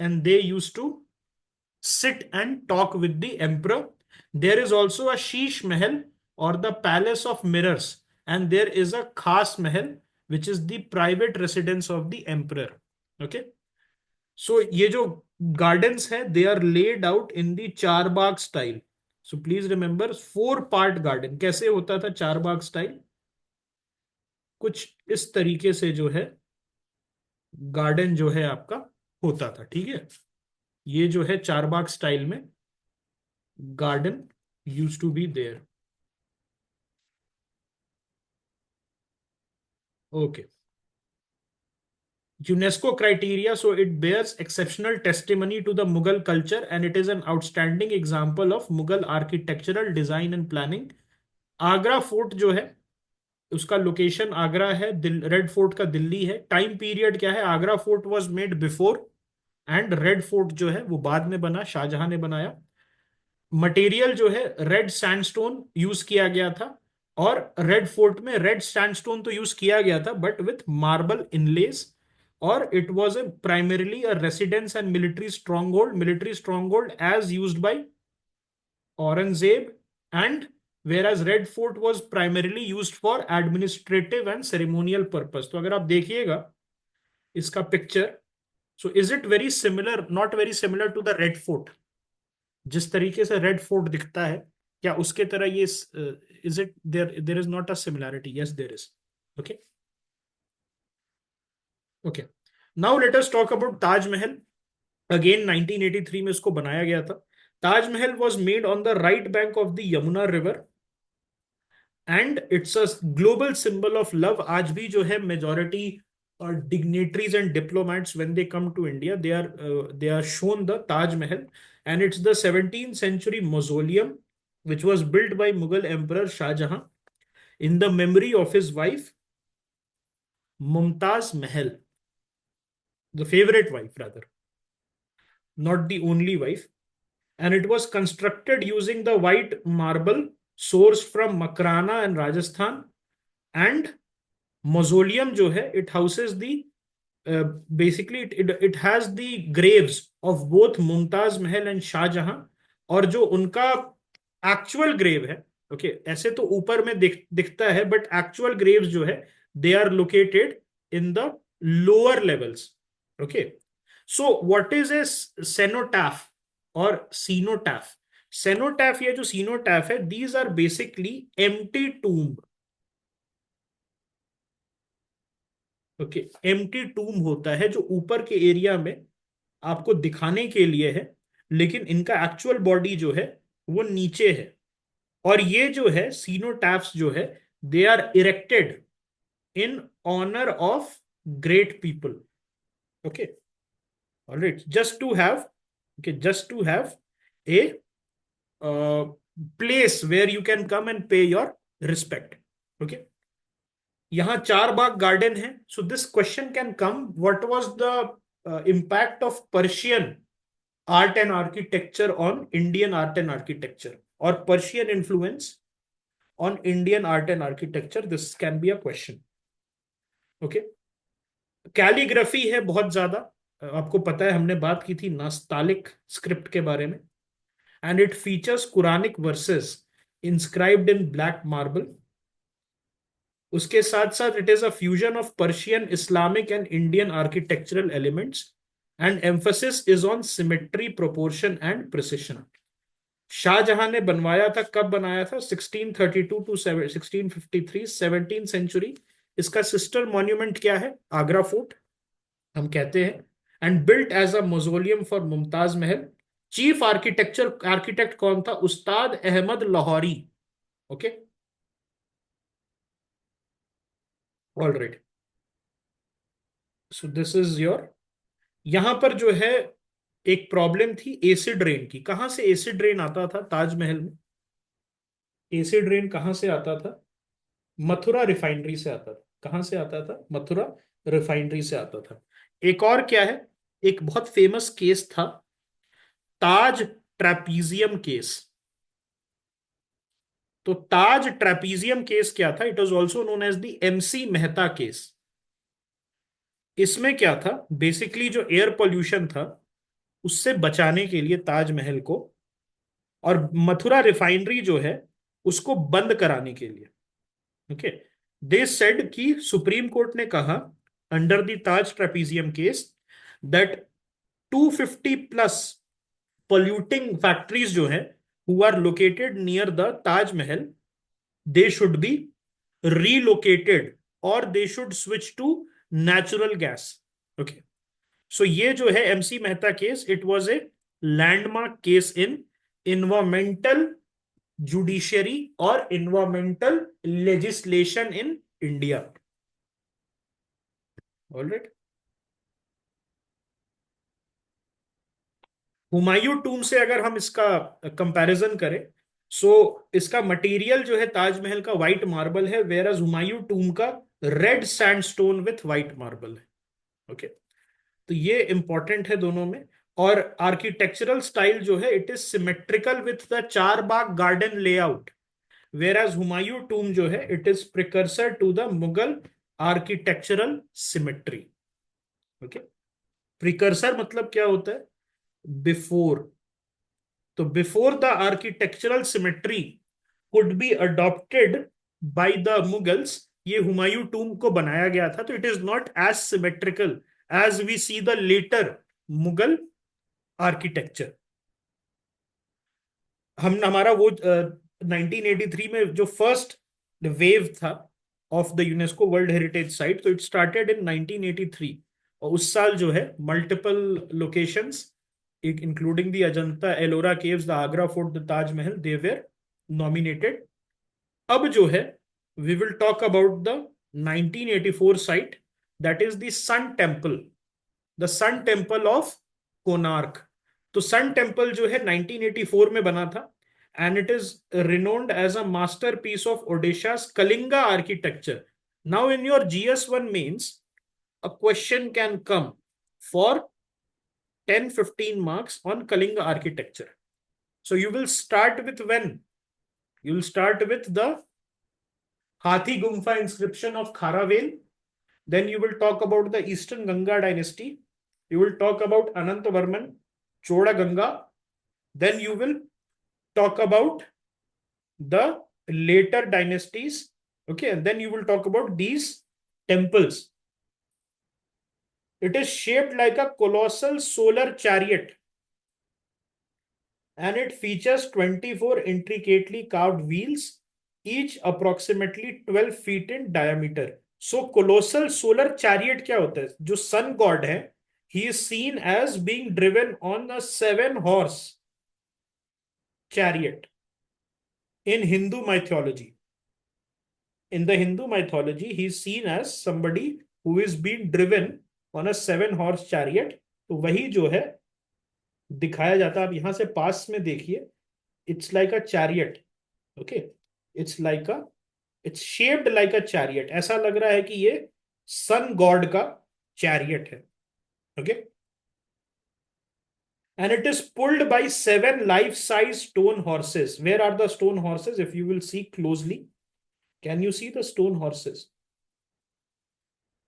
A: and they used to sit and talk with the emperor. There is also a Sheesh Mahal or the Palace of Mirrors, and there is a Khas Mahal, which is the private residence of the emperor. Okay. So ये जो gardens है, they are laid out in the Charbagh style. So please remember 4-part garden. कैसे होता था Charbagh style? कुछ इस तरीके से जो है गार्डन जो है आपका होता था. ठीक है, ये जो है चारबाग स्टाइल में garden used to be there. Okay. UNESCO criteria, so it bears exceptional testimony to the Mughal culture and it is an outstanding example of Mughal architectural design and planning. Agra fort जो है उसका location Agra है, red fort का दिल्ली है. Time period क्या है? Agra fort was made before and red fort जो है वो बाद में बना, शाहजहां ने बनाया. मटेरियल जो है रेड सैंडस्टोन यूज किया गया था, और रेड फोर्ट में रेड सैंडस्टोन तो यूज किया गया था बट विथ मार्बल इनलेस. और it was a primarily a residence and military stronghold as used by Aurangzeb, and whereas Red Fort was primarily used for administrative and ceremonial purpose. तो अगर आप देखिएगा इसका picture, so is it very similar, not very similar to the Red Fort? जिस तरीके से red fort दिखता है, क्या उसके तरह ये is it there is not a similarity? Yes there is. Okay. Okay, now let us talk about Taj Mahal. Again 1983 में इसको बनाया गया था. Taj Mahal was made on the right bank of the Yamuna river and it's a global symbol of love. आज भी जो है majority और dignitaries and diplomats when they come to India, they are shown the Taj Mahal, and it's the 17th century mausoleum which was built by Mughal Emperor Shah Jahan in the memory of his wife Mumtaz Mahal, the favorite wife rather, not the only wife. And it was constructed using the white marble sourced from Makrana and Rajasthan. And mausoleum जो है it houses the basically it has the graves of both Mumtaz Mahal and Shah Jahan. और जो उनका actual grave है, okay, ऐसे तो ऊपर में दिखता है बट एक्चुअल ग्रेव्स जो है they are located in the lower levels. Okay, so what is a cenotaph और सीनोटैफ? सेनोटैफ या जो सीनोटैफ है, these are basically empty tomb. Okay, empty tomb होता है जो ऊपर के एरिया में आपको दिखाने के लिए है, लेकिन इनका एक्चुअल बॉडी जो है वो नीचे है. और ये जो है सीनोटैफ्स जो है they are erected in honour of great people. Okay, alright, just to have a place where you can come and pay your respect. Okay, यहाँ चार बाग गार्डन है. So this question can come, what was the impact of Persian art and architecture on Indian art and architecture, और Persian influence on Indian art and architecture? This can be a question. Okay, calligraphy है बहुत ज्यादा. आपको पता है हमने बात की थी नास्तालिक स्क्रिप्ट के बारे में, and it features Quranic verses inscribed in black marble. उसके साथ साथ it is a fusion of Persian, Islamic and Indian architectural elements, and emphasis is on symmetry, proportion and precision. Shah Jahan ने बनवाया था, कब बनाया था? 1632 टू 1653, 17th सेंचुरी। इसका सिस्टर मॉन्यूमेंट क्या है? आगरा फोर्ट हम कहते हैं। And built as a mausoleum for Mumtaz Mahal. Chief architect कौन था? उस्ताद Ahmad Lahori. Okay, all right. So this is your, यहां पर जो है एक प्रॉब्लम थी एसिड रेन की। कहां से एसिड रेन आता था ताजमहल में? एसिड रेन कहां से आता था? मथुरा रिफाइनरी से आता था। कहां से आता था? मथुरा रिफाइनरी से आता था। एक और क्या है, एक बहुत फेमस केस था, ताज ट्रेपीजियम केस। तो ताज ट्रेपीजियम केस क्या था? It was also known as the MC Mehta case. इसमें क्या था, बेसिकली जो एयर पोल्यूशन था उससे बचाने के लिए ताजमहल को, और मथुरा रिफाइनरी जो है उसको बंद कराने के लिए, ओके, दे सेड कि सुप्रीम कोर्ट ने कहा under the Taj trapezium case that 250 plus polluting factories जो है who are located near the Taj Mahal, they should be relocated or they should switch to natural gas. Okay, so ये जो है M C Mehta case, it was a landmark case in environmental judiciary और environmental legislation in India. Alright, Humayun tomb से अगर हम इसका comparison करें, सो इसका मटेरियल जो है ताजमहल का व्हाइट मार्बल है, वेयर एज हुमायूं टूम का red sandstone with white marble है। ओके, तो ये इंपॉर्टेंट है दोनों में। और आर्किटेक्चरल स्टाइल जो है it is symmetrical with the char bagh garden layout, whereas Humayun tomb जो है it is precursor to the Mughal architectural symmetry. Okay, precursor मतलब क्या होता है? बिफोर। तो before the architectural symmetry could be adopted by the Mughals, ये हुमायूं टूम को बनाया गया था। तो it is not as symmetrical as we see the later Mughal architecture. हम हमारा वो 1983 में जो फर्स्ट वेव था of the UNESCO world heritage site, तो इट स्टार्टेड इन 1983। और उस साल जो है multiple locations including the Ajanta Ellora caves, the Agra fort, the Taj Mahal, they were nominated. अब जो है we will talk about the 1984 site, that is the sun temple, the sun temple of Konark. तो सन टेम्पल जो है 1984 में बना था, and it is renowned as a masterpiece of Odisha's Kalinga architecture. Now in your GS1 mains a question can come for 10-15 marks on Kalinga architecture. So you will start with when? You will start with the Hathi Gumfa inscription of Kharavel. Then you will talk about the Eastern Ganga dynasty. You will talk about Anantavarman, Choda Ganga. Then you will talk about the later dynasties. Okay, and then you will talk about these temples. It is shaped like a colossal solar chariot, and it features 24 intricately carved wheels, each approximately 12 feet in diameter. So colossal solar chariot क्या होता है? जो sun god है, he is seen as being driven on a 7-horse chariot in Hindu mythology. In the Hindu mythology, he is seen as somebody who is being driven on a 7-horse chariot. तो वही जो है दिखाया जाता है। आप यहां से पास में देखिए, it's like a chariot. Okay, it's like a, it's shaped like a chariot. ऐसा लग रहा है कि ये सन गॉड का चैरियट है। Okay, and it is pulled by 7 life-size stone horses. Where are the stone horses? If you will see closely, can you see the stone horses?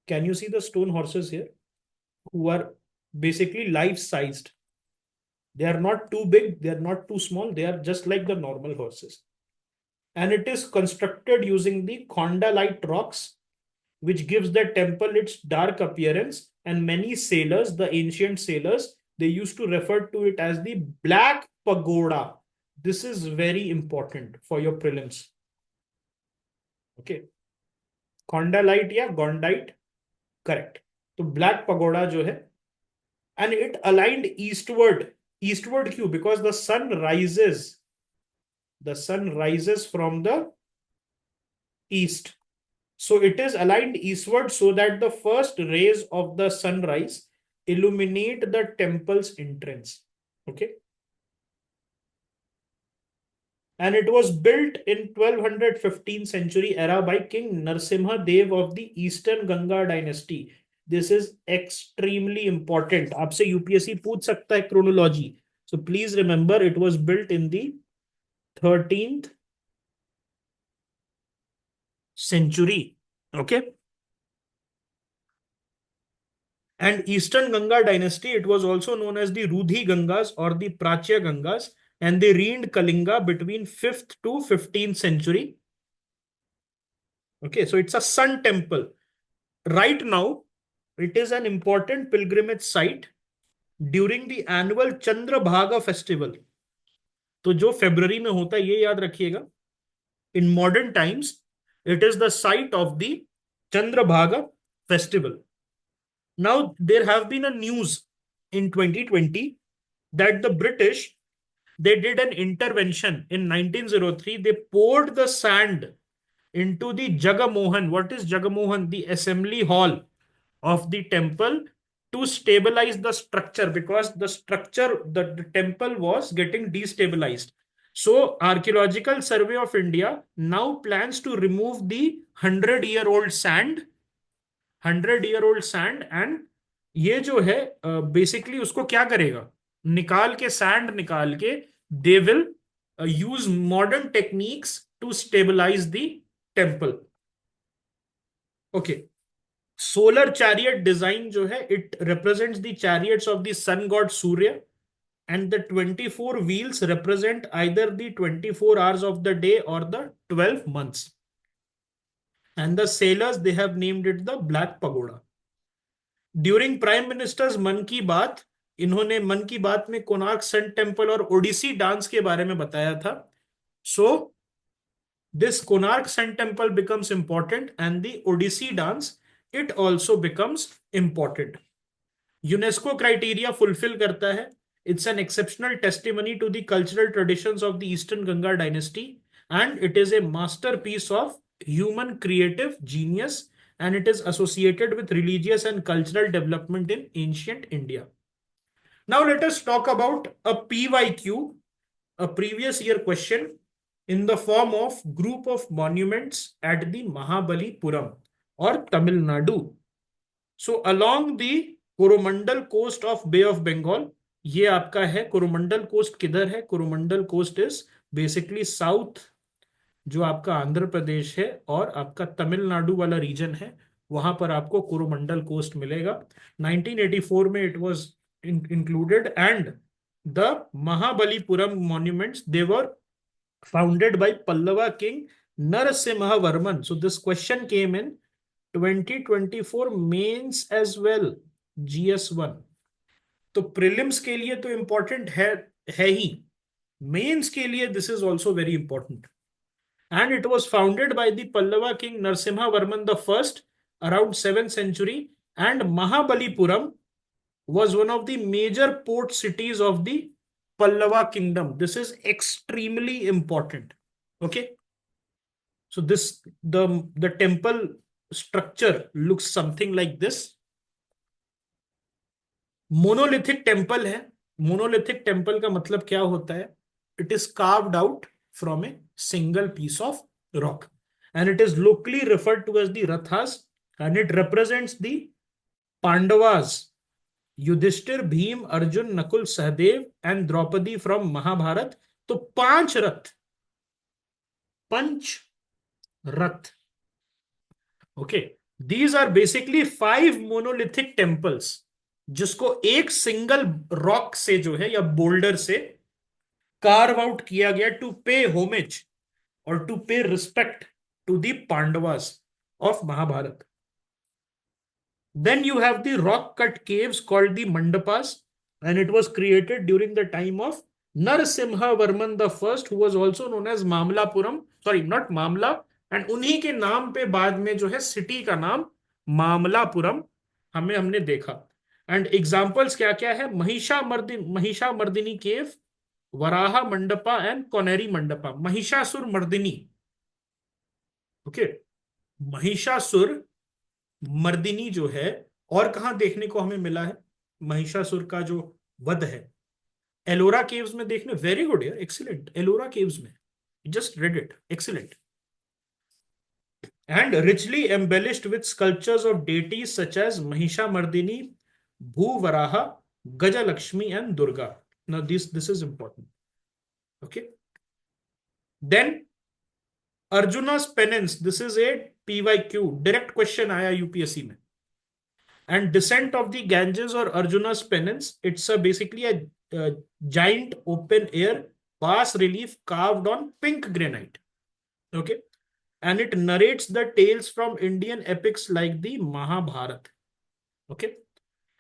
A: Can you see the stone horses here, who are basically life-sized? They are not too big, they are not too small, they are just like the normal horses. And it is constructed using the Khondalite rocks, which gives the temple its dark appearance. And many sailors, the ancient sailors, they used to refer to it as the Black Pagoda. This is very important for your prelims. Okay. Condylite या Gondite, correct. तो black pagoda जो है, and it aligned eastward. Eastward क्यों? Because the sun rises from the east. So it is aligned eastward so that the first rays of the sunrise illuminate the temple's entrance. Okay. And it was built in 1215 century era by King Narsimha Dev of the Eastern Ganga dynasty. This is extremely important. आपसे UPSC पूछ सकता है chronology. So please remember it was built in the 13th century. Okay. And Eastern Ganga dynasty, it was also known as the Rudhi Gangas or the Prachya Gangas, and they reigned Kalinga between 5th to 15th century. Okay, so it's a sun temple. Right now, it is an important pilgrimage site during the annual Chandrabhaga festival. तो जो फरवरी में होता है ये याद रखिएगा. In modern times, it is the site of the Chandrabhaga festival. Now, there have been a news in 2020 that the British, they did an intervention in 1903. They poured the sand into the Jagamohan. What is Jagamohan? The assembly hall of the temple to stabilize the structure, because the structure, the temple was getting destabilized. So Archaeological Survey of India now plans to remove the 100-year-old sand, 100-year-old sand, and ये जो है basically उसको क्या करेगा, निकाल के, sand निकाल के, they will use modern techniques to stabilise the temple. Okay. Solar chariot design जो है, it represents the chariots of the sun god Surya, and the 24 wheels represent either the 24 hours of the day or the 12 months. And the sailors, they have named it the Black Pagoda. During prime ministers मन की बात, इन्होंने मन की बात में Konark sun temple और Odissi dance के बारे में बताया था. So this Konark sun temple becomes important and the Odissi dance, it also becomes important. UNESCO criteria fulfil करता है. It's an exceptional testimony to the cultural traditions of the eastern Ganga dynasty, and it is a masterpiece of human creative genius, and it is associated with religious and cultural development in ancient India. Now let us talk about a PYQ, a previous year question, in the form of group of monuments at the Mahabalipuram or Tamil Nadu. So along the Coromandel coast of Bay of Bengal, ये आपका है. Coromandel coast किधर है? Coromandel coast is basically south, जो आपका आंध्र प्रदेश है और आपका तमिलनाडु वाला रीजन है, वहां पर आपको कोरोमंडल कोस्ट मिलेगा. 1984 में it was included, and the Mahabalipuram monuments, they were founded by Pallava king Narasimhavarman. So this question came in 2024 mains as well, GS1. तो प्रीलिम्स के लिए तो इंपॉर्टेंट है ही, मेंस के लिए this is also very important. And it was founded by the Pallava king Narasimhavarman I around 7th century, and Mahabalipuram was one of the major port cities of the Pallava kingdom. This is extremely important. Okay, so the temple structure looks something like this. Monolithic temple है. Monolithic temple का मतलब क्या होता है? It is carved out from a single piece of rock, and it is locally referred to as the Rathas, and it represents the Pandavas, Yudhishthir, Bhim, Arjun, Nakul, Sahdev, and Draupadi from Mahabharat. तो 5 रथ, पंच रथ. Okay, these are basically 5 monolithic temples, जिसको एक single rock से जो है या boulder से carve out किया गया टू पे होमेज और to pay respect to the Pandavas of Mahabharata. Then you have the rock cut caves called the Mandapas, and it was created during the time of Narasimha Varman the first, who was also known as Mamallapuram, sorry not Mamalla, and उन्हीं के नाम पे बाद में जो है city का नाम मामलापुरम हमने देखा। एंड एग्जांपल्स क्या क्या है? महिषामर्दिनी केव, Varaha mandapa and Connery mandapa. Mahishasura Mardini, okay, Mahishasura Mardini जो है, और कहाँ देखने को हमें मिला है महिषासुर का जो वध है? एलोरा केव्स में देखने। वेरी गुड यार, एक्सीलेंट, एलोरा केव्स में, just read it, excellent. And richly embellished with sculptures of deities such as Mahishamardini, Bhuvaraha, Gajalakshmi, and Durga. Now this is important. Okay. Then Arjuna's penance. This is a PYQ, direct question आया UPSC में. And descent of the Ganges or Arjuna's penance. It's basically a giant open air bas relief carved on pink granite. Okay. And it narrates the tales from Indian epics like the Mahabharata. Okay.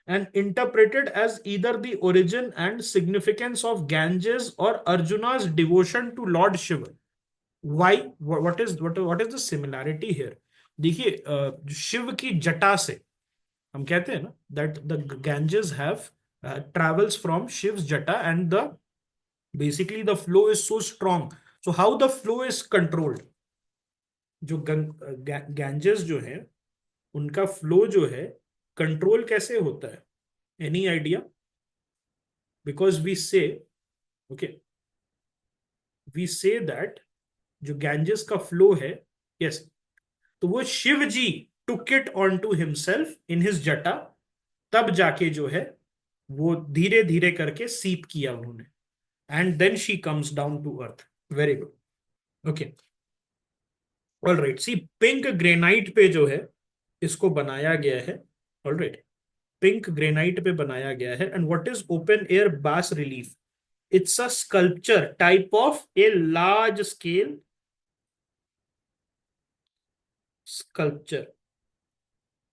A: And interpreted as either the origin and significance of Ganges or Arjuna's devotion to Lord Shiva. Why? What is the similarity here? देखिए, शिव की जटा से हम कहते हैं ना that the Ganges have travels from Shiv's jata, and the basically the flow is so strong. So how the flow is controlled? जो Ganges जो है उनका फ्लो जो है कंट्रोल कैसे होता है? Any idea? Because we say that जो गैंजेस का फ्लो है, यस, तो वो Shiv ji took it on to himself in his jata, तब जाके जो है वो धीरे धीरे करके सीप किया उन्होंने, and then she comes down to earth. Very good, okay, all right. See pink granite पे जो है इसको बनाया गया है, ऑल राइट, पिंक ग्रेनाइट पे बनाया गया है। And what is open air बास relief? It's a sculpture type of a large scale sculpture.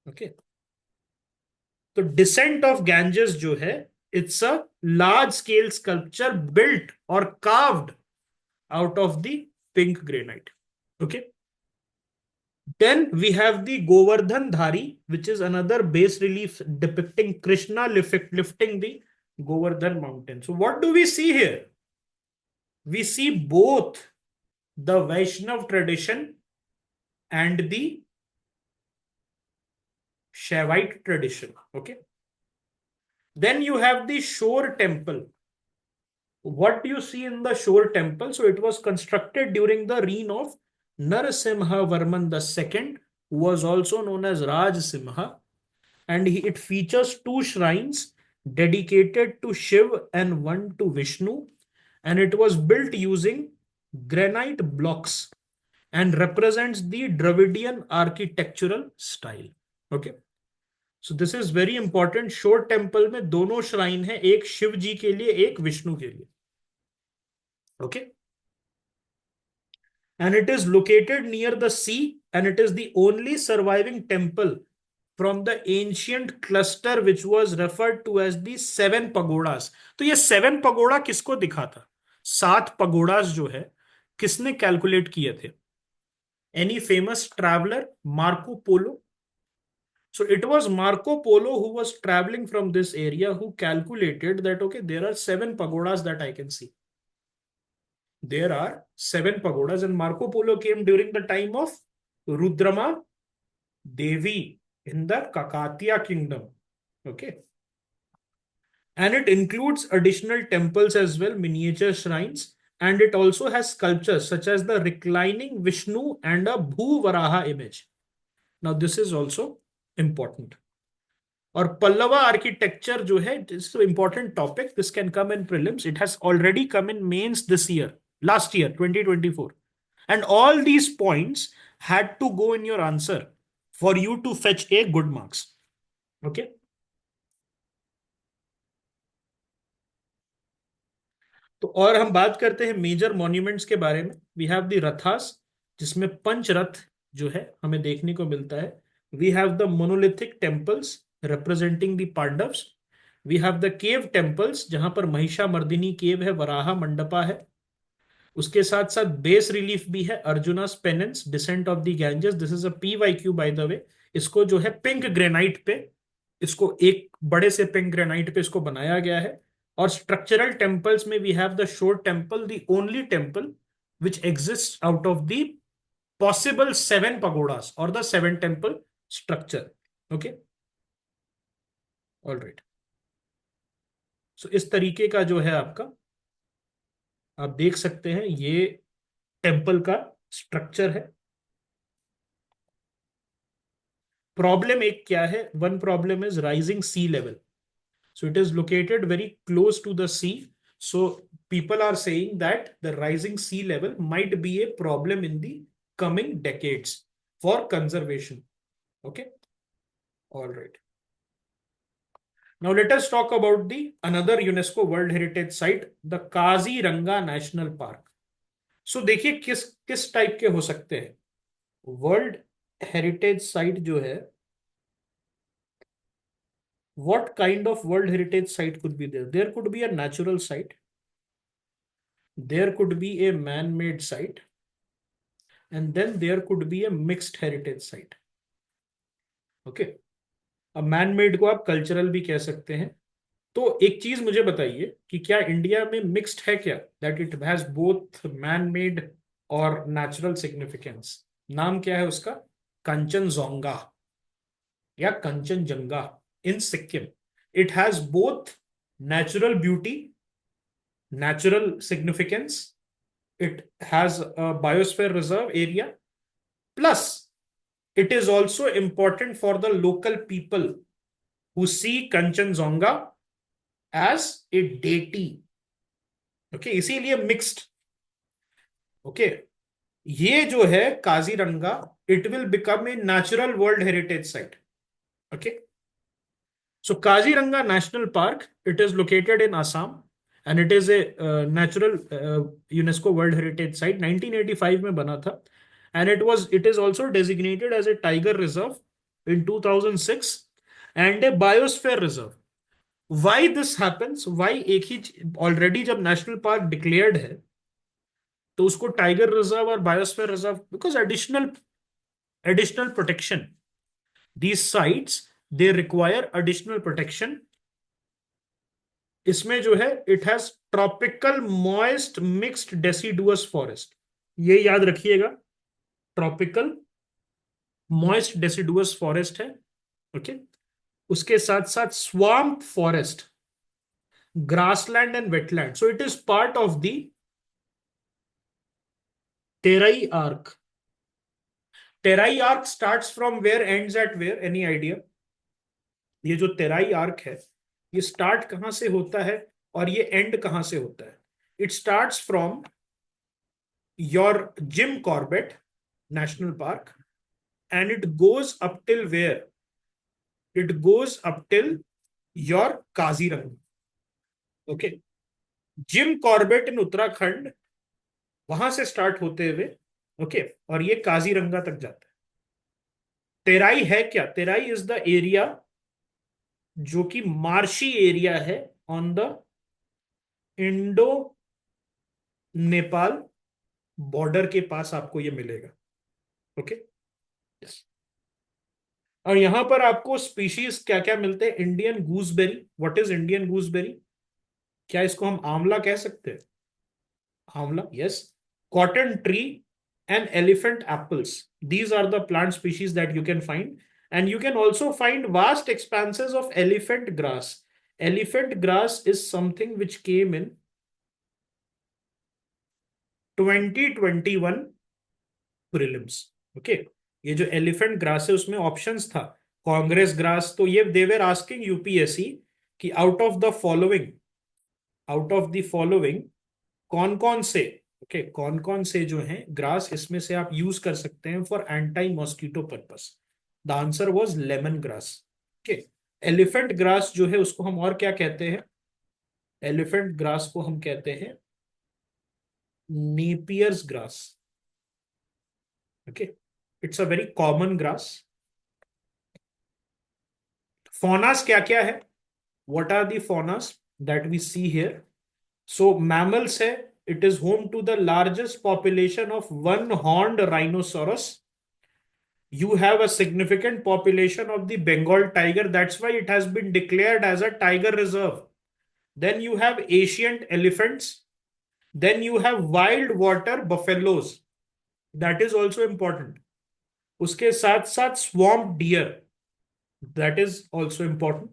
A: Okay. तो डिसेंट ऑफ गैंजेस जो है, it's a large scale sculpture built और carved out of the pink granite. Okay. Then we have the Govardhan Dhari, which is another bas relief depicting Krishna lifting the Govardhan mountain. So what do we see here? We see both the Vaishnav tradition and the Shaivite tradition. Okay. Then you have the Shore temple. What do you see in the Shore temple? So it was constructed during the reign of Narasimha Varman II, who was also known as Raj Simha, and it features two shrines dedicated to Shiv and one to Vishnu, and it was built using granite blocks and represents the Dravidian architectural style. Okay. So this is very important. Shore temple में दोनों shrine है, एक शिव जी के लिए, एक विष्णु के लिए. Okay. And it is located near the sea, and it is the only surviving temple from the ancient cluster which was referred to as the seven pagodas. तो ये seven pagoda किसको दिखाता? 7 pagodas जो है किसने कैलकुलेट किए थे? Any famous traveler? Marco Polo. So it was Marco Polo who was traveling from this area who calculated that, okay, there are 7 pagodas that I can see. There are 7 pagodas, and Marco Polo came during the time of Rudrama Devi in the Kakatiya kingdom. Okay. And it includes additional temples as well, miniature shrines, and it also has sculptures such as the reclining Vishnu and a Bhuvaraha image. Now this is also important. और Pallava architecture जो है, this important topic, this can come in prelims, it has already come in mains this year, last year 2024, and all these points had to go in your answer for you to fetch a good marks. Okay. तो और हम बात करते हैं major monuments के बारे में. We have the रथास, जिसमें पंच रथ जो है हमें देखने को मिलता है. We have the monolithic temples representing the Pandavas. We have the cave temples, जहां पर महिषामर्दिनी केव है, वराहा मंडपा है। उसके साथ साथ बेस रिलीफ भी है, Arjuna's penance, descent of the Ganges. This is a PYQ by the way. इसको जो है पिंक ग्रेनाइट पे, इसको एक बड़े से पिंक ग्रेनाइट पे इसको बनाया गया है। और स्ट्रक्चरल टेम्पल्स में we have the shore temple, the only temple which exist out of the possible 7 pagodas और द 7 temple structure. Okay, all right. So इस तरीके का जो है आपका, आप देख सकते हैं ये टेम्पल का स्ट्रक्चर है। प्रॉब्लम एक क्या है? One problem is rising sea level. So it is located very close to the sea. So people are saying that the rising sea level might be a problem in the coming decades for conservation. Okay. All right. Now let us talk about the another UNESCO World Heritage Site, the Kaziranga National Park. So देखिए किस किस type के हो सकते हैं world heritage site जो है। What kind of World Heritage Site could be there? There could be a natural site. There could be a man-made site. And then there could be a mixed heritage site. Okay, अब man made को आप cultural भी कह सकते हैं। तो एक चीज मुझे बताइए कि क्या इंडिया में मिक्स्ड है क्या, that it has both man made और नेचुरल सिग्निफिकेंस? नाम क्या है उसका? कंचनजोंगा या Kanchenjunga in Sikkim. It has both natural beauty, natural significance, it has a biosphere reserve area, plus it is also important for the local people who see Kanchenjunga as a deity. Okay, इसीलिए mixed. Okay, ये जो है Kaziranga, it will become a natural world heritage site. Okay, so Kaziranga National Park, it is located in Assam and it is a natural UNESCO World Heritage Site. 1985 में बना था and it is also designated as a tiger reserve in 2006 and a biosphere reserve. Why this happens? Why एक ही already जब national park declared है तो उसको tiger reserve और biosphere reserve, because additional protection. These sites they require additional protection. इसमें जो है it has tropical moist mixed deciduous forest, ये याद रखिएगा, ट्रॉपिकल मॉइस्ट डेसिडुअस फॉरेस्ट है। ओके, उसके साथ साथ swamp forest, grassland and wetland. So it is part of the Terai arc. Terai arc starts from where, ends at where? Any idea? ये जो try arc है ये स्टार्ट कहां से होता है और ये एंड कहां से होता है? It starts from your Jim Corbett national park and it goes up till where? It goes up till your Kaziranga. Okay, Jim Corbett in Uttarakhand, वहां से स्टार्ट होते हुए ओके और ये काजीरंगा तक जाता है। तेराई है क्या? तेराई इज द एरिया जो कि मार्शी एरिया है on the Indo Nepal border के पास आपको ये मिलेगा। Okay, yes. और यहां पर आपको स्पीशीज क्या क्या मिलते हैं? Indian gooseberry. What is Indian gooseberry? क्या इसको हम आंवला कह सकते हैं? आंवला, yes. Cotton tree and elephant apples, these are the plant species that you can find, and you can also find vast expanses of elephant grass. Elephant grass is something which came in 2021 prelims. Okay, ये जो elephant grass है उसमें options था Congress grass. तो ये they were asking UPSC कि out of the following कौन कौन से कौन कौन से जो हैं ग्रास इसमें से आप यूज कर सकते हैं for anti mosquito purpose? The answer was lemon grass. Okay, elephant grass जो है उसको हम और क्या कहते हैं? एलिफेंट ग्रास को हम कहते हैं Napier's grass. Okay, it's a very common grass. Faunas क्या क्या है? what are the faunas that we see here? So mammals hai, it is home to the largest population of one-horned rhinoceros. You have a significant population of the Bengal tiger. That's why it has been declared as a tiger reserve. Then you have ancient elephants. Then you have wild water buffaloes. That is also important. उसके साथ साथ swamp deer. That is also important.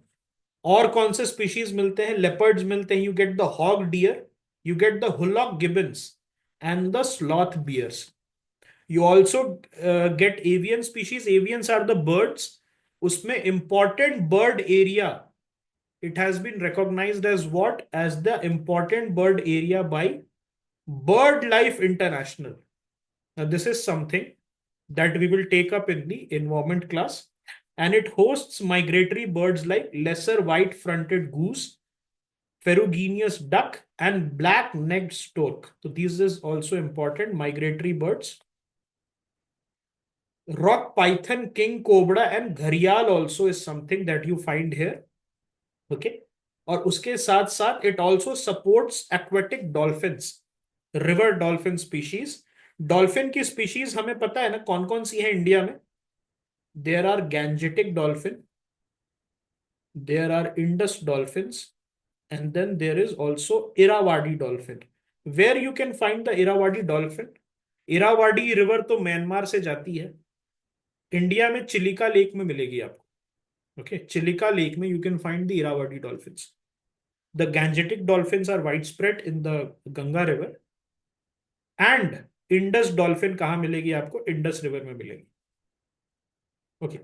A: और कौन से species मिलते हैं? Leopards मिलते हैं. You get the hog deer, you get the hoolock gibbons and the sloth bears. You also get avian species. Avians are the birds. उसमें important bird area, it has been recognized as what? As the important bird area by BirdLife International. Now, this is something that we will take up in the environment class, and it hosts migratory birds like lesser white-fronted goose, ferruginous duck, and black-necked stork. So this is also important migratory birds. Rock python, king cobra, and gharial also is something that you find here. Okay. और उसके साथ साथ it also supports aquatic dolphins, river dolphin species. Dolphin की species हमें पता है ना कौन कौन सी है इंडिया में? There are Gangetic dolphin, there are Indus dolphins, and then there is also Irrawaddy dolphin. Where you can find the Irrawaddy dolphin? Irrawaddy river तो म्यांमार से जाती है. इंडिया में चिलिका लेक में मिलेगी आपको. Okay, चिलिका लेक में you can find the Irrawaddy dolphins. The Gangetic dolphins are widespread in the Ganga river. And Indus dolphin कहाँ मिलेगी आपको? Indus river में मिलेगी. Okay.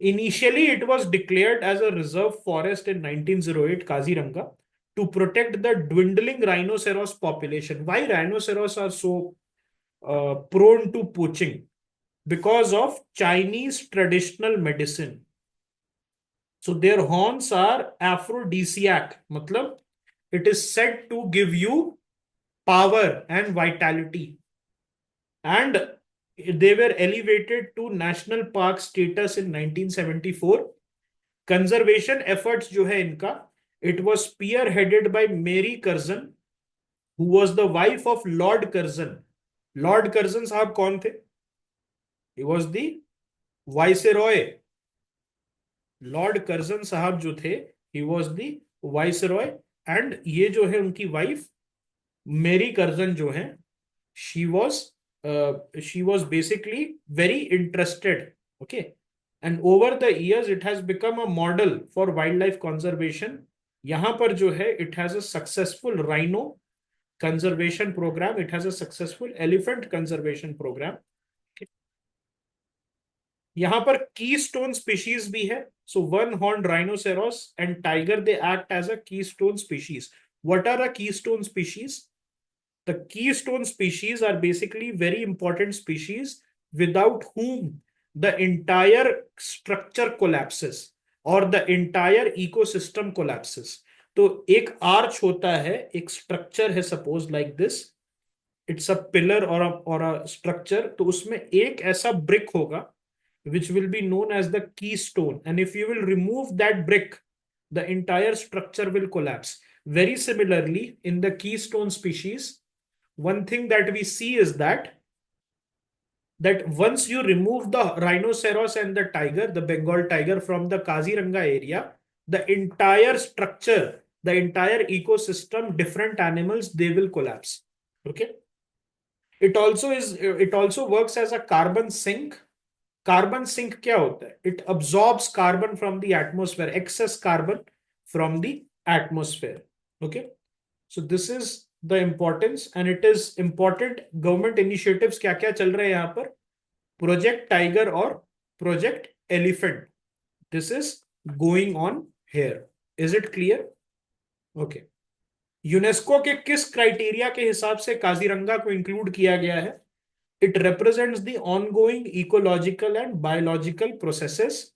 A: Initially, it was declared as a reserve forest in 1908, Kaziranga, to protect the dwindling rhinoceros population. Why rhinoceros are so prone to poaching? Because of Chinese traditional medicine. So their horns are aphrodisiac. Matlab, it is said to give you power and vitality. And they were elevated to national park status in 1974. Conservation efforts जो है इनका, it was spearheaded by Mary Curzon, who was the wife of Lord Curzon. Lord Curzon साहब कौन थे? He was the viceroy. Lord Curzon साहब जो थे, he was the viceroy. And ये जो है उनकी wife Mary Curzon जो है, she was basically very interested. Okay. And over the years, it has become a model for wildlife conservation. यहाँ पर जो है, it has a successful rhino conservation program. It has a successful elephant conservation program. Okay. यहाँ पर keystone species भी है. So one-horned rhinoceros and tiger, they act as a keystone species. What are a keystone species? The keystone species are basically very important species without whom the entire structure collapses or the entire ecosystem collapses. तो एक arch होता है, एक structure है, suppose like this, it's a pillar और a structure. तो उसमें एक ऐसा ब्रिक होगा which will be known as the keystone, and if you will remove that brick, the entire structure will collapse. Very similarly, in the keystone species, one thing that we see is that once you remove the rhinoceros and the tiger, the Bengal tiger, from the Kaziranga area, the entire structure, the entire ecosystem, different animals, they will collapse. Okay. It also works as a carbon sink. Carbon sink क्या होता है? It absorbs carbon from the atmosphere, excess carbon from the atmosphere. Okay. So this is the importance, and it is important. Government initiatives क्या क्या चल रहे हैं यहाँ पर? Project Tiger और Project Elephant. This is going on here. Is it clear? Okay. UNESCO के किस क्राइटेरिया के हिसाब से काजीरंगा को इंक्लूड किया गया है? It represents the ongoing ecological and biological processes,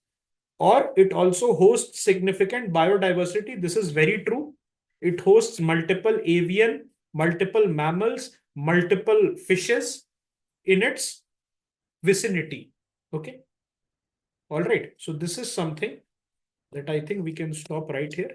A: or it also hosts significant biodiversity. This is very true. It hosts multiple avian, multiple mammals, multiple fishes in its vicinity. Okay. All right. So this is something that I think we can stop right here.